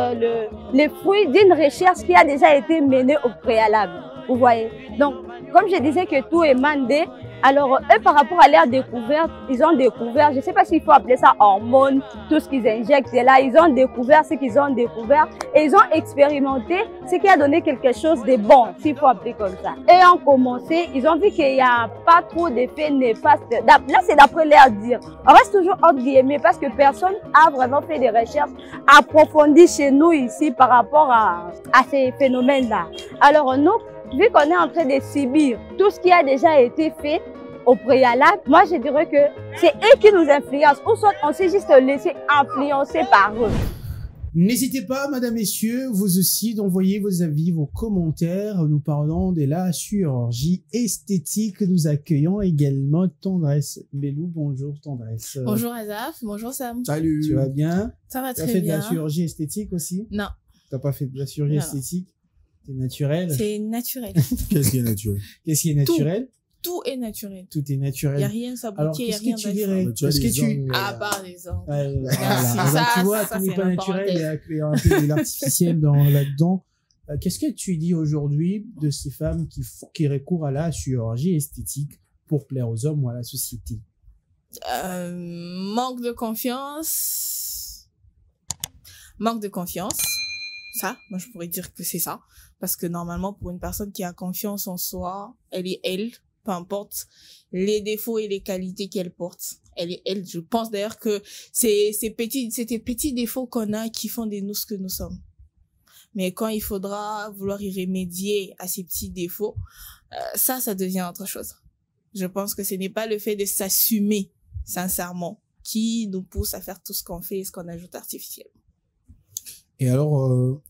les fruits d'une recherche qui a déjà été menée au préalable. Vous voyez? Donc, comme je disais que tout émane d'eux, alors eux, par rapport à leur découverte, ils ont découvert, je ne sais pas s'il faut appeler ça hormones, tout ce qu'ils injectent là, ils ont découvert ce qu'ils ont découvert et ils ont expérimenté ce qui a donné quelque chose de bon, s'il faut appeler comme ça. Et ont commencé, ils ont vu qu'il n'y a pas trop d'effets néfastes. Là, c'est d'après leur dire. On reste toujours entre guillemets parce que personne n'a vraiment fait des recherches approfondies chez nous ici par rapport à ces phénomènes-là. Alors nous, vu qu'on est en train de subir tout ce qui a déjà été fait au préalable, moi je dirais que c'est eux qui nous influencent, ou soit on s'est juste laissé influencer par eux. N'hésitez pas, madame, messieurs, vous aussi, d'envoyer vos avis, vos commentaires. Nous parlons de la chirurgie esthétique. Nous accueillons également Tendresse Belou. Bonjour, Tendresse. Bonjour, Azaf. Bonjour, Sam. Salut. Tu vas bien? Ça va Tu as très fait bien. de la chirurgie esthétique aussi? Non, T'as pas fait de la chirurgie Non. esthétique? C'est naturel? c'est naturel. Qu'est-ce qui est naturel? Qu'est-ce qui est naturel? Tout est naturel. Tout est Il n'y a naturel. rien Alors, saboté, il n'y a qu'est-ce rien que tu d'infâme. dirais? Tu as Est-ce que des tu... ongles, À part les ongles. Voilà. Ça, Donc, tu vois, ça, tout n'est c'est pas une naturel, parenthèse. il y a un peu de l'artificiel là-dedans. Qu'est-ce que tu dis aujourd'hui de ces femmes qui recourent à la chirurgie esthétique pour plaire aux hommes ou à la société? Manque de confiance. Manque de confiance. Ça, moi, je pourrais dire que c'est ça. Parce que normalement, pour une personne qui a confiance en soi, elle est elle, peu importe les défauts et les qualités qu'elle porte. Elle est elle. Je pense d'ailleurs que c'est ces petits défauts qu'on a qui font de nous ce que nous sommes. Mais quand il faudra vouloir y remédier à ces petits défauts, ça devient autre chose. Je pense que ce n'est pas le fait de s'assumer sincèrement qui nous pousse à faire tout ce qu'on fait et ce qu'on ajoute artificiellement. Et alors,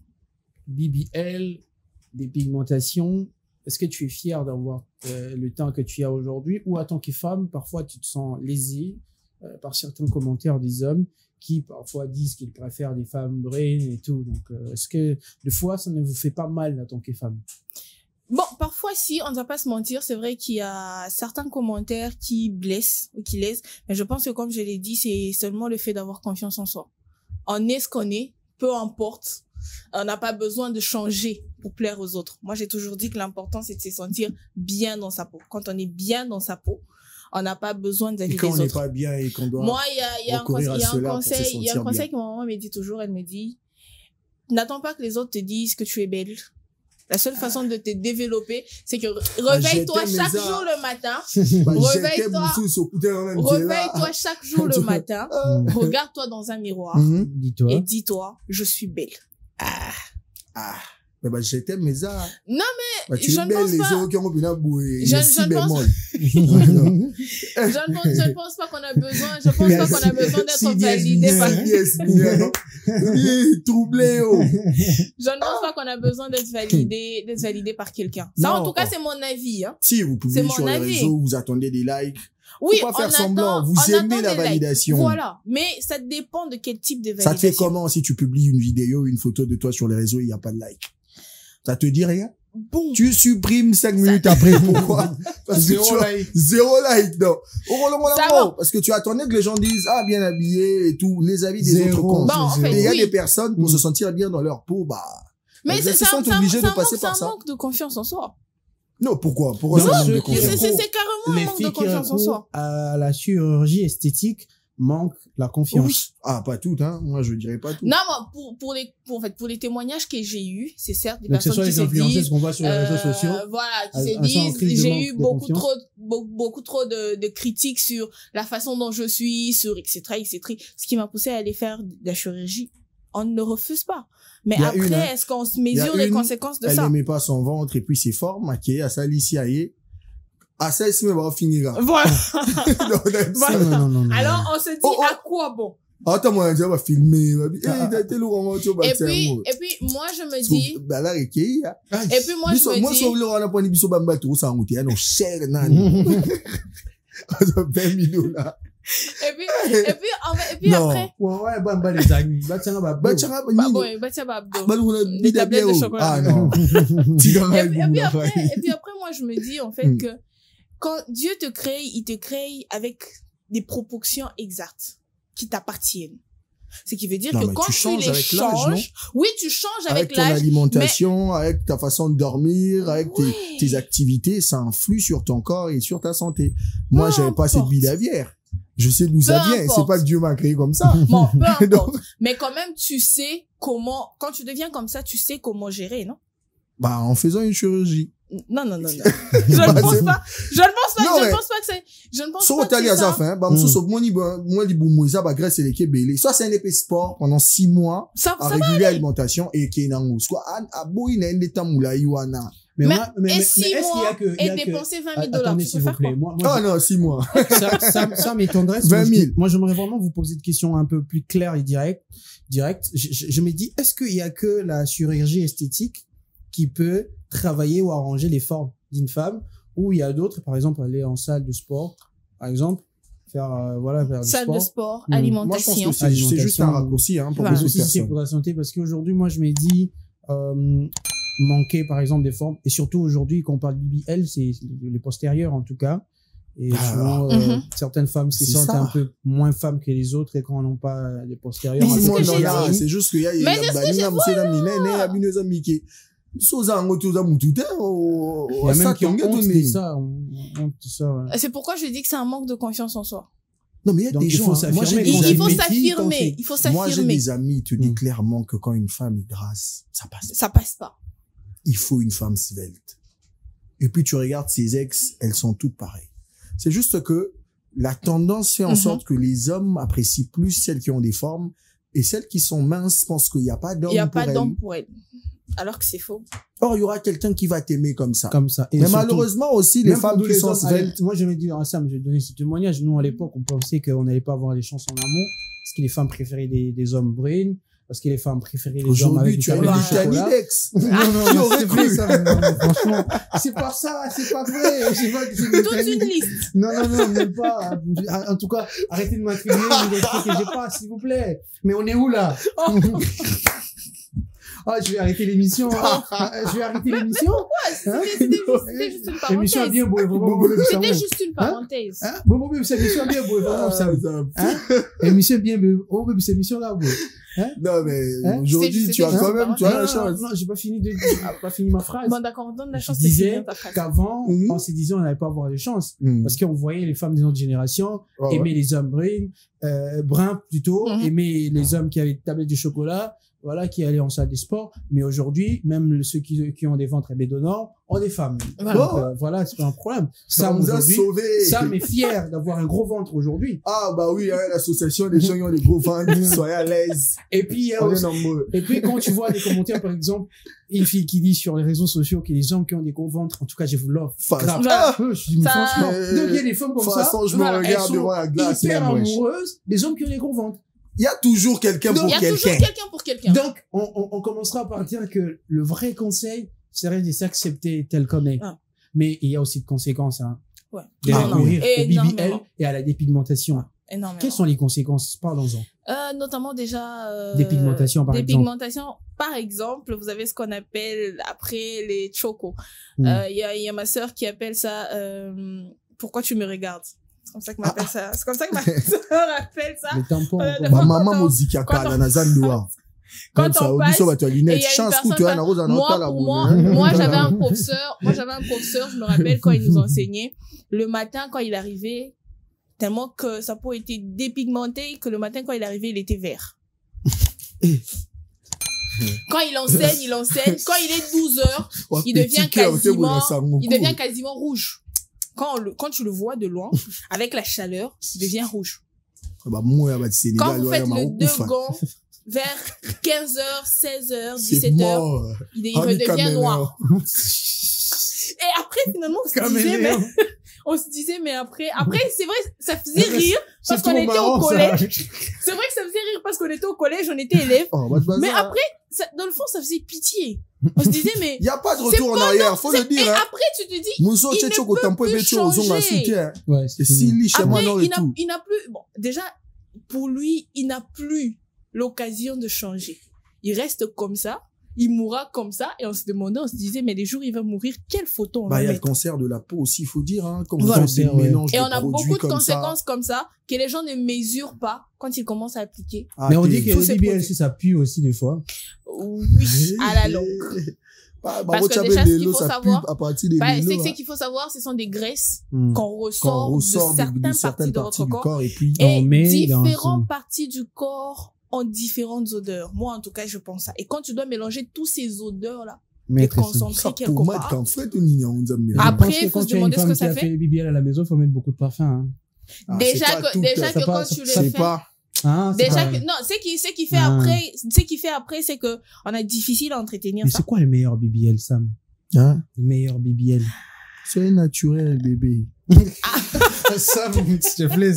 BBL, des pigmentations, est-ce que tu es fier d'avoir le teint que tu as aujourd'hui, ou en tant que femme, parfois tu te sens lésée par certains commentaires des hommes qui parfois disent qu'ils préfèrent des femmes brunes et tout. Donc, est-ce que des fois ça ne vous fait pas mal en tant que femme? Bon, parfois si, on ne va pas se mentir, c'est vrai qu'il y a certains commentaires qui blessent ou qui lèsent, mais je pense que comme je l'ai dit, c'est seulement le fait d'avoir confiance en soi. On est ce qu'on est, peu importe. On n'a pas besoin de changer pour plaire aux autres. Moi, j'ai toujours dit que l'important, c'est de se sentir bien dans sa peau. Quand on est bien dans sa peau, on n'a pas besoin Et d'avis quand des on n'est autres. pas bien et qu'on doit... Moi, il y a un recourir à cela pour se sentir conseil bien. que ma maman me dit toujours. Elle me dit, n'attends pas que les autres te disent que tu es belle. La seule façon de te développer, c'est que réveille-toi j'étais chaque mes jour le matin. Réveille-toi. Réveille-toi chaque jour le matin. Regarde-toi dans un miroir Dis-toi. et dis-toi, je suis belle. Mais bah, je t'aime, mais ça. Non, Bah, tu je es ne belle, pense les pas. autres qui ont bien boué. Je Je ne si pense- bémol. Je ne pense pas qu'on a besoin, je pense pas qu'on a besoin d'être validé par, Troublé, oh. je ne pense pas qu'on a besoin d'être validé par quelqu'un. Ça, en Non. tout cas, c'est mon avis, hein. Si vous C'est publiez mon sur les avis. réseaux, vous attendez des likes. Oui, Faut pas faire on semblant. attend- Vous on aimez attend la des likes. validation. Voilà. Mais ça dépend de quel type de validation. Ça te fait comment si tu publies une vidéo, une photo de toi sur les réseaux et il n'y a pas de like? Ça te dit rien? Bon. Tu supprimes 5 minutes après. Pourquoi? Parce que tu as zéro like, non. Ça va. Parce que tu attendais que les gens disent, ah, bien habillé et tout. Les avis des Zéro. autres comptes. Bon, en fait, Et il y a oui. des personnes pour se sentir bien dans leur peau, bah. Mais elles c'est se ça, sont obligées de passer c'est un par ça. manque de confiance en soi. Non, pourquoi? Pourquoi Non, ça manque je- de c'est- confiance? C'est carrément un Les manque de filles qui confiance en soi. recourent à la chirurgie esthétique manquent la confiance. Oui. Ah, pas toutes, hein. Moi, je dirais pas toutes. Non, moi, pour les témoignages que j'ai eus, c'est certes des Donc, ce personnes sont qui les se influenceuses disent, qu'on voit sur les réseaux sociaux. voilà, qui elles se sont en disent, crise de j'ai manque eu de beaucoup confiance. trop de critiques sur la façon dont je suis, sur etc., ce qui m'a poussé à aller faire de la chirurgie. On ne le refuse pas. Mais Il y a après, une, hein. est-ce qu'on se Il y a mesure les une, conséquences de Elle ça? n'aimait pas son ventre et puis ses formes, maquillée, à ça, ici, aïe. À ça, ici, mais va finir. Voilà. Non, non. Alors, on se dit, Oh, oh. à quoi bon? Attends, moi, on va filmer. Ah. T'es lourd, tu vas Et puis, moi, je me dis, bah, là, Ricky, et puis moi, je me moi, dis, sur le rang, on a pas biso bamba tout, ça, on non, cher, nan. 20 millions, là. et puis Non. après, Ouais, bamba les amis. Bah, tiens, bah, Bah, tiens, bah bon, bah tiens, bah, abdo. bah, on a Des mis tablettes de des chocolat. Ah, non. Tigre, Et puis après, moi, je me dis, en fait, que quand Dieu te crée, il te crée avec des proportions exactes qui t'appartiennent. Ce qui veut dire Non, que mais quand tu tu changes les avec l'âge, changes, oui, tu changes avec avec ton l'âge. alimentation, avec ta façon de dormir, avec Oui. tes activités, ça influe sur ton corps et sur ta santé. Moi, Peu j'avais pas cette importe. bille d'avière. Je sais d'où ça Peu vient. C'est importe. pas que Dieu m'a créé comme ça. Bon, peu importe. Donc, Mais quand même, tu sais comment, quand tu deviens comme ça, tu sais comment gérer, non? bah, en faisant une chirurgie. Non. Je ne pense pas. Je ne pense pas que c'est, je ne pense So, pas que t'as dit c'est à ça, ça. hein. Bah, moi, li boumou, ça, bah, grâce à l'équipe belé. Ça, c'est un épais sport pendant 6 mois Ça à va. réguler alimentation et qui est dans le soit, à boui, n'a un état moula, yuana. Mais Mais- moi, mais et est-ce 6 qu'il y mois a que, il y et a que, dépenser 20 000 $. attendez, Tu s'il peux vous faire plaît. quoi? Moi, Ah, non, 6 mois. ça m'étonnerait. 20 000. Moi, j'aimerais vraiment vous poser une question un peu plus claire et directe. direct. Je me dis, est-ce qu'il y a que la chirurgie esthétique qui peut travailler ou arranger les formes d'une femme, ou il y a d'autres, par exemple, aller en salle de sport, par exemple, faire du Salle sport. de sport, Moi, Moi, je alimentation. pense que c'est juste un raccourci pour Voilà. beaucoup de aussi c'est personnes. pour la santé, parce qu'aujourd'hui, moi, je me dis, manquer, par exemple, des formes, et surtout aujourd'hui, quand on parle de BBL, c'est les postérieurs, en tout cas. Et souvent, certaines femmes se C'est sentent ça. un peu moins femmes que les autres, et quand on n'a pas les postérieurs. Mais un c'est peu ce Moi, que plus j'ai non, dit. là, c'est juste qu'il y a Mais c'est ce que j'ai Il y a même qui ont honte de ça. Honte de ça, ouais. C'est pourquoi je dis que c'est un manque de confiance en soi. Non, mais il y a Donc, des il faut gens. Moi, j'ai s'affirmer. des Il faut amis- s'affirmer. Il faut Moi, j'ai s'affirmer. des amis, ils te disent clairement que quand une femme est grasse, ça passe. Ça passe pas. Il faut une femme svelte. Et puis tu regardes ses ex, elles sont toutes pareilles. C'est juste que la tendance fait en sorte que les hommes apprécient plus celles qui ont des formes, et celles qui sont minces pensent qu'il n'y a pas Il d'homme n'y a pour pas elles. d'homme pour elle. Alors que c'est faux. Or, il y aura quelqu'un qui va t'aimer comme ça. Comme ça. Et Mais surtout, malheureusement aussi, les même femmes pour nous, qui sont hommes, sveltes. moi, je vais dire à Sam, je vais donner ce témoignage. Nous, à l'époque, on pensait qu'on n'allait pas avoir des chances en amour, parce que les femmes préféraient des hommes bruns, parce que les femmes préféraient les hommes avec Aujourd'hui, des tu as tablettes de du chocolat. Canidex. Non, Qui non, aurait c'est cru vrai, ça. Non, franchement, c'est pas ça, c'est pas vrai. Je sais pas que c'est des Toute Canidex. une liste. Non, même pas. En tout cas, arrêtez de m'attribuer des trucs que j'ai pas, s'il vous plaît. Mais on est où, là? Ah, je vais arrêter l'émission. Je vais arrêter l'émission. C'était juste une L'émission a parenthèse. bien beau, vraiment. C'était juste une parenthèse. Hein? Bon, c'est l'émission bien beau, vraiment, ça. Hein? L'émission bien beau. Oh, mais c'est l'émission là, beau. Non, mais Hein? aujourd'hui, C'était tu as juste quand une même, tu as la Non, chance. non, j'ai pas fini ma phrase. Bon, d'accord, on donne la Je chance de disais finir ta phrase. qu'avant, on se disait on n'allait pas avoir de chance. Parce qu'on voyait les femmes des autres générations aimer les hommes bruns plutôt, aimer les hommes qui avaient des tablettes de chocolat, voilà, qui allaient en salle de sport. Mais aujourd'hui, même ceux qui ont des ventres bédonnants ont des femmes. Voilà. Donc, voilà, c'est pas un problème. Ça nous a aujourd'hui, sauvés. Sam est fier d'avoir un gros ventre aujourd'hui. Ah, bah oui, hein, l'association des gens qui ont des gros ventres, soyez à l'aise. Et puis, il y a On est aussi- nombreux. et puis, quand tu vois des commentaires, par exemple, une fille qui dit sur les réseaux sociaux que les hommes qui ont des gros ventres, en tout cas, je vous l'offre. Face. Grave. Ah, Je dis, mais Ça- franchement, donc il y a des femmes de comme toute ça. façon, je me voilà, elles regarde sont devant la glace, hyper même, wesh. amoureuses des hommes qui ont des gros ventres. Il y a toujours quelqu'un pour Il y a toujours quelqu'un. quelqu'un pour quelqu'un. Donc, on commencera par dire que le vrai conseil serait de s'accepter tel qu'on est. Ah. Mais il y a aussi de conséquences, hein. Ouais. De Ah, recourir au BBL Énormément. et à la dépigmentation. Énormément. Quelles sont les conséquences? Parlons-en. Notamment déjà Des pigmentations, par des exemple. pigmentations. Par exemple, vous avez ce qu'on appelle après les chocos. Mm. Il y a ma sœur qui appelle ça pourquoi tu me regardes. C'est comme ça que m'appelle ça. C'est comme ça que ma sœur appelle ça. Les tampons. Euh, on de- comprend. Bah, maman Quand on- mozika quand kala on- na zandoa. Quand Même ça, on au passe, biso, bah, tu as et lunettes. il y a une Chance personne que tu as qui- un rose en moi, autre, là, pour vous, moi, hein. moi, j'avais un professeur, je me rappelle quand il nous enseignait, le matin quand il arrivait, tellement que sa peau était dépigmentée, que le matin quand il arrivait, il était vert. Quand il enseigne, quand il est 12 heures, Oh, il petit devient cœur, t'es bon, quasiment, ça, mon il coup. devient quasiment rouge. Quand tu le vois de loin, avec la chaleur, il devient rouge. Bah, moi, bah, Sénégal, Quand vous ouais, faites ma le oufa. Gand, vers 15h, 16h, C'est 17h, mort. il Ah, mais redevient caméléon. noir. Et après, finalement, on se disait, mais, Caméléon. on se disait, mais après, c'est vrai, ça faisait rire parce C'est qu'on trop était marrant, au ça. collège. C'est vrai que ça faisait rire parce qu'on était au collège, on était élèves. Oh, bah, c'est pas Mais ça. après, dans le fond, ça faisait pitié. On se disait, mais, Il n'y a pas de c'est retour en pas arrière, faut le et dire, hein. après, tu te dis, Mousseau, il tu ne es au peut tempo, plus et tu es au zone à changer. soutien. Ouais, C'est fini. si liche, moi, après, non, et tout. il n'a plus, bon, déjà, pour lui, il n'a plus l'occasion de changer. Il reste comme ça. Il mourra comme ça, et on se demandait, on se disait, mais les jours où il va mourir, quelle photo on Bah, va il y a le mettre? cancer de la peau aussi, il faut dire, hein. Comme Voilà. vous des Ouais. mélanges Et de on a produits beaucoup de comme ça. conséquences comme ça, que les gens ne mesurent pas quand ils commencent à appliquer. Ah, Mais on t'es- dit que tous le ces BBL, produits. ça pue aussi des fois. Oui, à la longue. Bah, Parce que tu as déjà, des ce qu'il vélos, faut ça savoir, pue à partir des Bah, vélos, c'est hein. qu'il faut savoir, ce sont des graisses Hmm. qu'on Quand ressort, on ressort de certaines parties de votre corps. et puis, Et On met dans différentes son- parties du corps ont différentes odeurs. Moi, en tout cas, je pense ça. Et quand tu dois mélanger tous ces odeurs-là, et Mettre ça. concentrer ça quelque pour mettre part, qu'en fait, une ligne, on nous a mis. Ah, Après, Je pense que il faut quand se tu as une demander ce femme que qui ça a fait. fait le BBL à la maison, il faut mettre beaucoup de parfum. Hein. Ah, déjà c'est pas que, tout, déjà ça que passe, quand tu le c'est fais, pas, Ah, c'est déjà pas- que, non, ce qui fait Ah. après, ce qui fait après, c'est que on a difficile à entretenir Mais ça. c'est quoi le meilleur BBL, Sam? hein. Le meilleur BBL. Soyez naturel, bébé. Ça, s'il te plaît,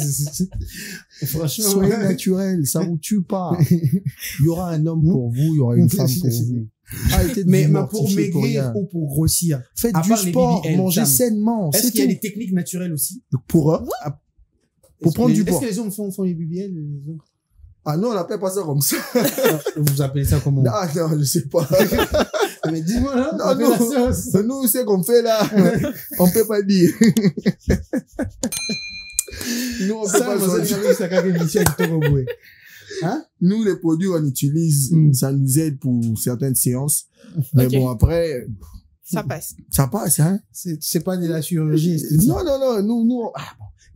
franchement. Soyez naturel, ça vous tue pas. Il y aura un homme pour vous, il y aura une femme pour vous. Arrêtez de Mais vous pour mortifier maigrir rien. ou pour grossir. Faites à du part les sport, BBL, mangez Sam, sainement. Est-ce C'est qu'il y a tout. des techniques naturelles aussi? Pour Est-ce prendre que du les- poids. Est-ce que les hommes font les BBL? Les hommes Ah non, on n'appelle pas ça comme ça. Vous appelez ça comment? Ah non, je sais pas. Mais dis-moi, là. Non, appellation. nous, c'est qu'on fait là. On peut pas dire. Nous, on peut Ça, pas vous avez choisir. vu ça quand émission du Togo. Hein? Nous, les produits, on utilise, ça nous aide pour certaines séances. Mais Ok. bon, après, Ça passe. ça passe, hein. C'est pas de la chirurgie esthétique. Non, nous,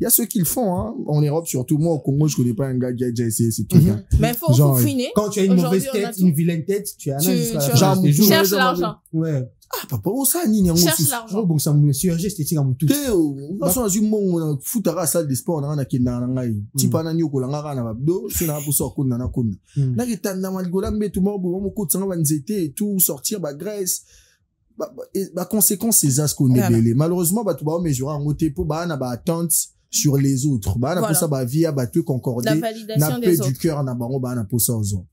il y a ceux qui le font, hein. En Europe, surtout, moi, au Congo, je connais pas un gars qui a déjà essayé ces trucs, hein. Mais faut Genre, finir. Quand tu as une Aujourd'hui, mauvaise on a tête, tout. une vilaine tête, tu as Tu- jusqu'à la tu- fin de tes jours. Cherche l'argent. Ouais. Ah, papa, oh, ça, ni, Cherche l'argent. Oh, bon, ça me chirurgie esthétique en tout. on a un monde, foot à la salle de sport, on a kenda na ngai. Tipa na nyoko la ngara na babdo, c'est na pousso akuna na kuna. Na kitanda maligola mbetu mo mo kotsa ba nzete et tout, sortir ba graisse. Ba conséquence c'est ça ce qu'on est belé. Malheureusement, ba tu ba mesurer en côté pour ba na ba attente sur les autres. Ba na pour ça ba via ba te concorder. La validation Na des paix autres. du cœur na bango ba na pour ça aux autres.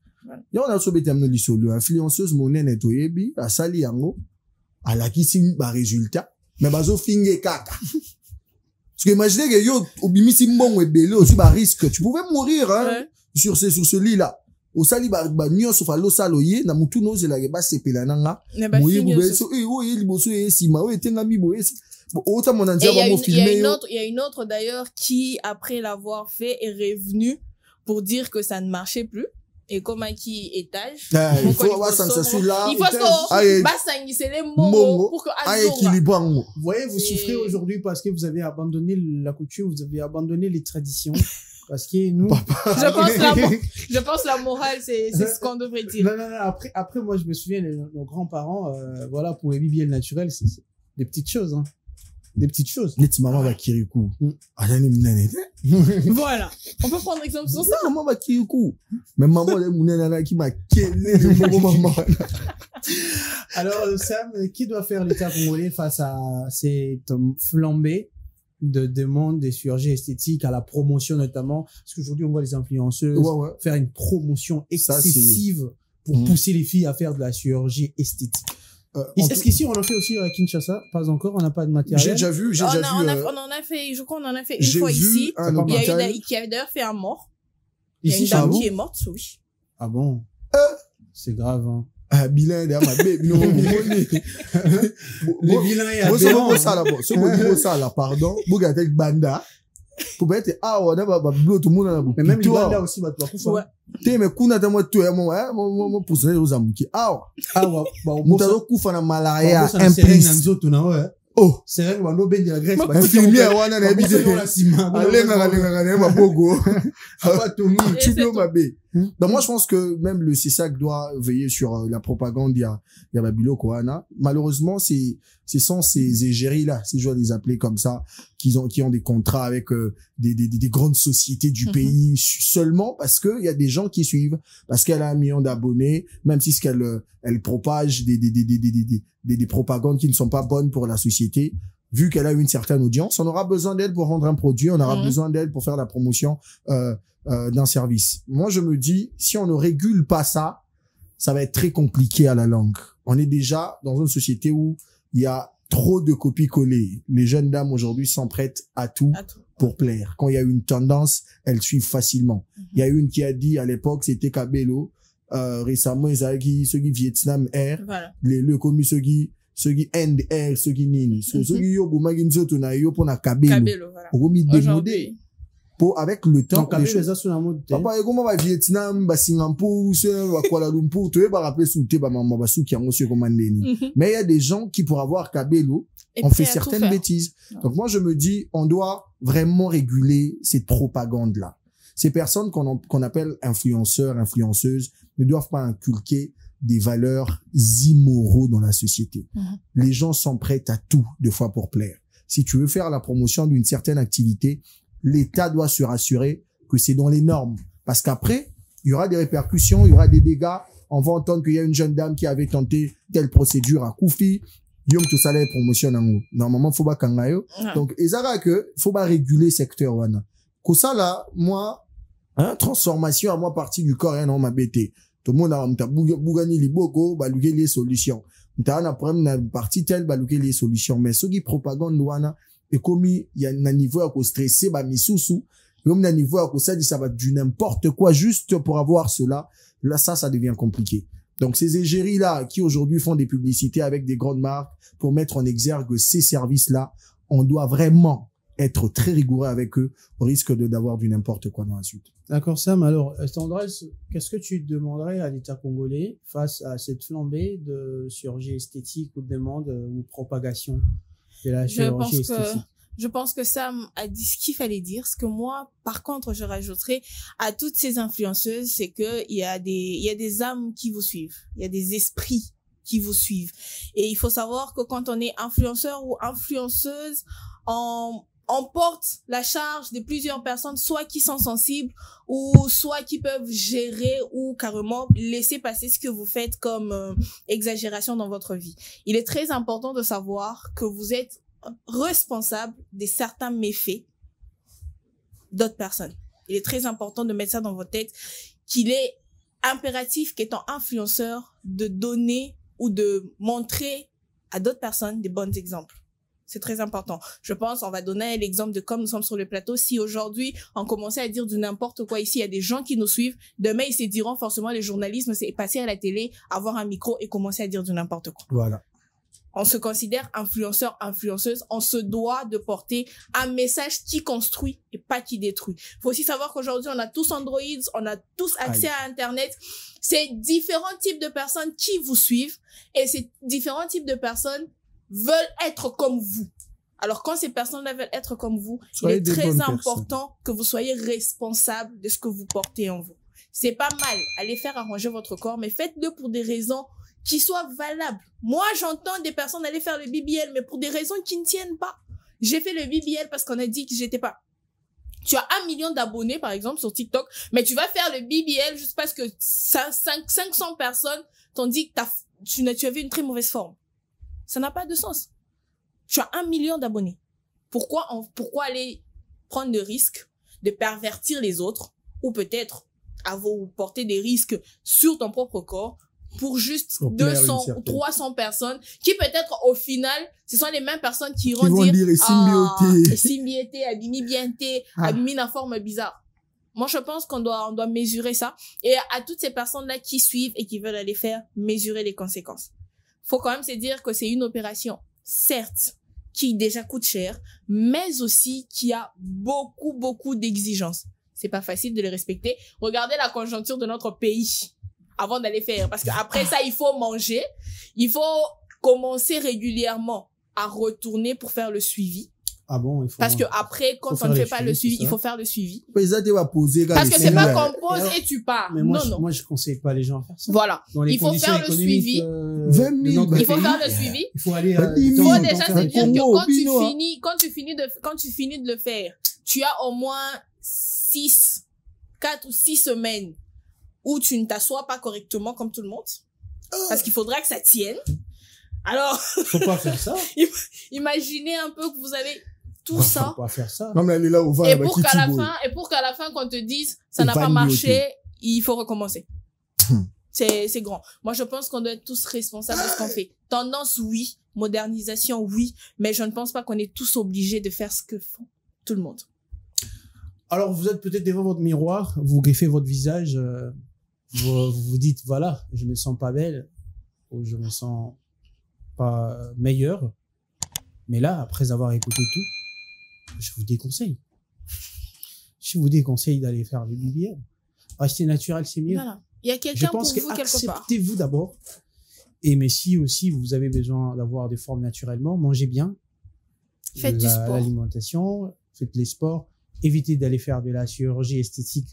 Ya on a so betamno lisolo influenceuse monene to yebi asali yango ala kisi ba résultat mais bazo finge kaka. Parce que imaginez que yo obimisi mbongo ebele aussi ba risque tu pouvais mourir hein Ouais. sur ce lit là. Au sali ba nyonso fa lo saloye na mutu no zela ke ba sepela nanga. Ne ba Moye finir bube ce- so o ye liboso ye sima o etenga mi boye. Ota mon Et andia il y a ba mo une- il y a filmer. une autre, il y a une autre d'ailleurs qui, après l'avoir fait, est revenue pour dire que ça ne marchait plus. Et comme à qui étage. Il Donc, faut avoir ça là. Il faut Aye. que les Mbongo. mots pour que Aye équilibre. Vous voyez, vous Et- souffrez aujourd'hui parce que vous avez abandonné la couture, vous avez abandonné les traditions. Parce que nous. Je pense la morale, c'est ce qu'on devrait dire. Non. Après, moi, je me souviens, nos grands-parents, voilà, pour les BBL naturels, c'est des petites choses, hein. Des petites choses. Net maman va kirikou. Alani mnene. Voilà. On peut prendre exemple sur ça. Maman va kirikou. Mais maman le mnene na qui m'a kélé le maman. Alors, Sam, qui doit faire l'État congolais face à cette flambée de demande des chirurgies esthétiques, à la promotion notamment? Parce qu'aujourd'hui, on voit les influenceuses faire une promotion excessive pour pousser les filles à faire de la chirurgie esthétique. Est-ce qu'ici, on en fait aussi à Kinshasa? Pas encore, on n'a pas de matériel. J'ai déjà vu. On en a fait, je crois qu'on en a fait une fois ici. Il y a une qui a d'ailleurs fait un mort. Il y a une dame qui est morte, oui. Ah bon? C'est grave, hein. Ah, bilan derrière ma bébé. Non, les bilans et aberrants. Ça là, pardon. Bougatek banda. Pour être, on a bleu tout le monde. Mais même les bandas aussi, bah, tu vas ouais. Te me kuna ta mo to ya mo mo pousse les amuki. Ah, mutalo kufa na malaria implicite. Oh, c'est vrai que on ben de la graisse ba infirmière wana na bide. Alenga na mabogo. Tu peux m'aber. Donc moi je pense que même le CISAC doit veiller sur la propagande. Il y a Babilo Koana. Malheureusement ce sont ces égéries là, si je dois les appeler comme ça, qui ont des contrats avec des grandes sociétés du pays seulement parce que il y a des gens qui suivent, parce qu'elle a 1 million d'abonnés, même si elle propage des propagandes qui ne sont pas bonnes pour la société. Vu qu'elle a une certaine audience, on aura besoin d'elle pour rendre un produit, on aura besoin d'elle pour faire la promotion d'un service. Moi, je me dis, si on ne régule pas ça, ça va être très compliqué à la longue. On est déjà dans une société où il y a trop de copies-collées. Les jeunes dames aujourd'hui s'emprêtent à tout pour plaire. Quand il y a une tendance, elles suivent facilement. Il y a une qui a dit à l'époque, c'était Kabelo. Récemment, ils avaient dit ceux qui Vietnam Air, le commis ceux qui End Air, ceux qui Nini. Ceux qui yo bumagi nzoto na yo pour na Kabelo. Aujourd'hui. Pour avec le temps les choses sur la mode papa comment va Vietnam ba Singapour ba Kuala Lumpur tu vas rappeler souté ba maman ba souki yango sur comment ndeni mais il y a des gens qui pour avoir Kabelo on fait certaines bêtises. Donc moi je me dis on doit vraiment réguler cette propagande là. Ces personnes qu'on appelle influenceurs, influenceuses ne doivent pas inculquer des valeurs immoraux dans la société. Les gens sont prêts à tout de fois pour plaire. Si tu veux faire la promotion d'une certaine activité, l'État doit se rassurer que c'est dans les normes. Parce qu'après, il y aura des répercussions, il y aura des dégâts. On va entendre qu'il y a une jeune dame qui avait tenté telle procédure à Koufi. Yom tout ça les promotion nango. Normalement faut pas kangayo. Donc ezara que faut pas réguler secteur wana. Ko ça là moi transformation à moi partie du corps non ma bête. Tout le monde a mta bougani liboko baluke les solutions. Mta na problème na partie telle baluke les solutions mais ceux qui propagande wana et comme il y a un niveau à stresser ba misusu comme un niveau à ça dit ça va du n'importe quoi juste pour avoir cela là ça devient compliqué. Donc ces égéries là qui aujourd'hui font des publicités avec des grandes marques pour mettre en exergue ces services là, on doit vraiment être très rigoureux avec eux au risque d'avoir du n'importe quoi dans la suite. D'accord Sam, alors Tendresse, qu'est-ce que tu demanderais à l'État congolais face à cette flambée de chirurgie esthétique ou de demande ou propagation de la chirurgie esthétique? Je pense que Sam a dit ce qu'il fallait dire. Ce que moi, par contre, je rajouterais à toutes ces influenceuses, c'est que il y a des âmes qui vous suivent. Il y a des esprits qui vous suivent. Et il faut savoir que quand on est influenceur ou influenceuse, on porte la charge de plusieurs personnes, soit qui sont sensibles, ou soit qui peuvent gérer ou carrément laisser passer ce que vous faites comme exagération dans votre vie. Il est très important de savoir que vous êtes responsable de certains méfaits d'autres personnes. Il est très important de mettre ça dans votre tête, qu'il est impératif qu'étant influenceur de donner ou de montrer à d'autres personnes des bons exemples. C'est très important. Je pense, on va donner l'exemple de comme nous sommes sur le plateau. Si aujourd'hui, on commençait à dire du n'importe quoi ici, il y a des gens qui nous suivent. Demain, ils se diront forcément, le journalisme, c'est passer à la télé, avoir un micro et commencer à dire du n'importe quoi. Voilà. On se considère influenceur, influenceuse. On se doit de porter un message qui construit et pas qui détruit. Faut aussi savoir qu'aujourd'hui, on a tous Android, on a tous accès à Internet. C'est différents types de personnes qui vous suivent et ces différents types de personnes veulent être comme vous. Alors, quand ces personnes-là veulent être comme vous, il est très important que vous soyez responsable de ce que vous portez en vous. C'est pas mal, allez faire arranger votre corps, mais faites-le pour des raisons qui soient valables. Moi, j'entends des personnes aller faire le BBL, mais pour des raisons qui ne tiennent pas. J'ai fait le BBL parce qu'on a dit que j'étais pas. Tu as 1 million d'abonnés, par exemple, sur TikTok, mais tu vas faire le BBL juste parce que 500 personnes t'ont dit que tu avais une très mauvaise forme. Ça n'a pas de sens. Tu as 1 million d'abonnés. Pourquoi aller prendre le risque de pervertir les autres ou peut-être porter des risques sur ton propre corps pour juste 200 ou 300 personnes qui peut-être au final, ce sont les mêmes personnes qui iront dire Simbioté, Abimi Bienté, Abimi na forme bizarre. Moi, je pense on doit mesurer ça. Et à toutes ces personnes-là qui suivent et qui veulent aller faire, mesurer les conséquences. Faut quand même se dire que c'est une opération, certes, qui déjà coûte cher, mais aussi qui a beaucoup d'exigences. C'est pas facile de les respecter. Regardez la conjoncture de notre pays avant d'aller faire. Parce qu'après ça, il faut manger. Il faut commencer régulièrement à retourner pour faire le suivi. Ah bon, il faut. Parce que après, quand on ne fait pas le suivi, il faut faire le suivi. Parce que c'est pas qu'on pose et tu pars. Mais moi, je conseille pas les gens à faire ça. Voilà. Il faut faire le suivi. 20 000. Il faut faire le suivi. Il faut aller, il faut déjà se dire que quand tu finis de le faire, tu as au moins 4 ou 6 semaines où tu ne t'assois pas correctement comme tout le monde. Parce qu'il faudra que ça tienne. Alors. Faut pas faire ça. Imaginez un peu que vous avez tout ça. Faut pas faire ça. Non, mais elle est là au vin, et pour qu'à la fin, qu'on te dise, ça n'a pas marché, il faut recommencer. C'est grand. Moi, je pense qu'on doit être tous responsables de ce qu'on fait. Tendance, oui. Modernisation, oui. Mais je ne pense pas qu'on est tous obligés de faire ce que font tout le monde. Alors, vous êtes peut-être devant votre miroir, vous greffez votre visage, vous vous dites, voilà, je me sens pas belle, ou je me sens pas meilleure. Mais là, après avoir écouté tout, je vous déconseille. Je vous déconseille d'aller faire le BBL. Rester naturel, c'est mieux. Voilà. Il y a quelqu'un pour vous quelque part. Acceptez-vous d'abord. Et mais si aussi vous avez besoin d'avoir des formes naturellement, mangez bien. Faites du sport. L'alimentation, faites les sports. Évitez d'aller faire de la chirurgie esthétique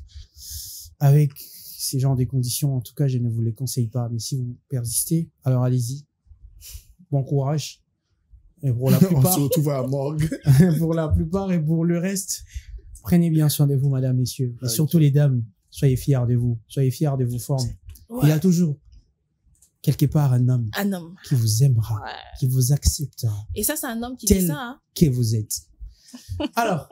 avec ces genres de conditions. En tout cas, je ne vous les conseille pas. Mais si vous persistez, alors allez-y. Bon courage. Et pour la plupart, on se retrouve à la morgue. pour la plupart et pour le reste, prenez bien soin de vous, madame, messieurs. Et surtout les dames, soyez fiers de vous. Soyez fiers de vos formes. Ouais. Il y a toujours quelque part un homme qui vous aimera, qui vous acceptera. Et ça, c'est un homme qui dit ça. Hein? Que vous êtes. Alors,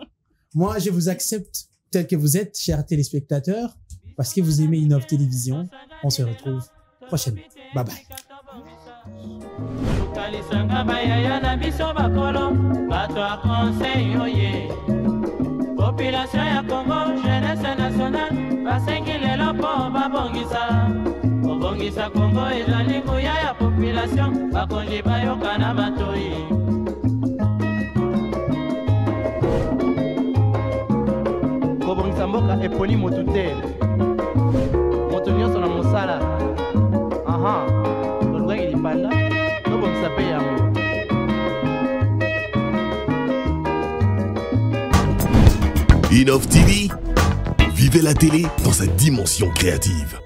moi, je vous accepte tel que vous êtes, chers téléspectateurs, parce que vous aimez Innov Télévision. On se retrouve prochainement. Bye bye. Population ya Congo, jeunesse nationale, basengi lelo po babongisa. Bongisa Congo ezali nguya ya population, bakonzi bayoka na matoi. Kobongisa mboka eponi motu te. Moto nyonso na mosala. Aha, olukaki lipanda, tobongisa pe yango. Innov TV, vivez la télé dans sa dimension créative.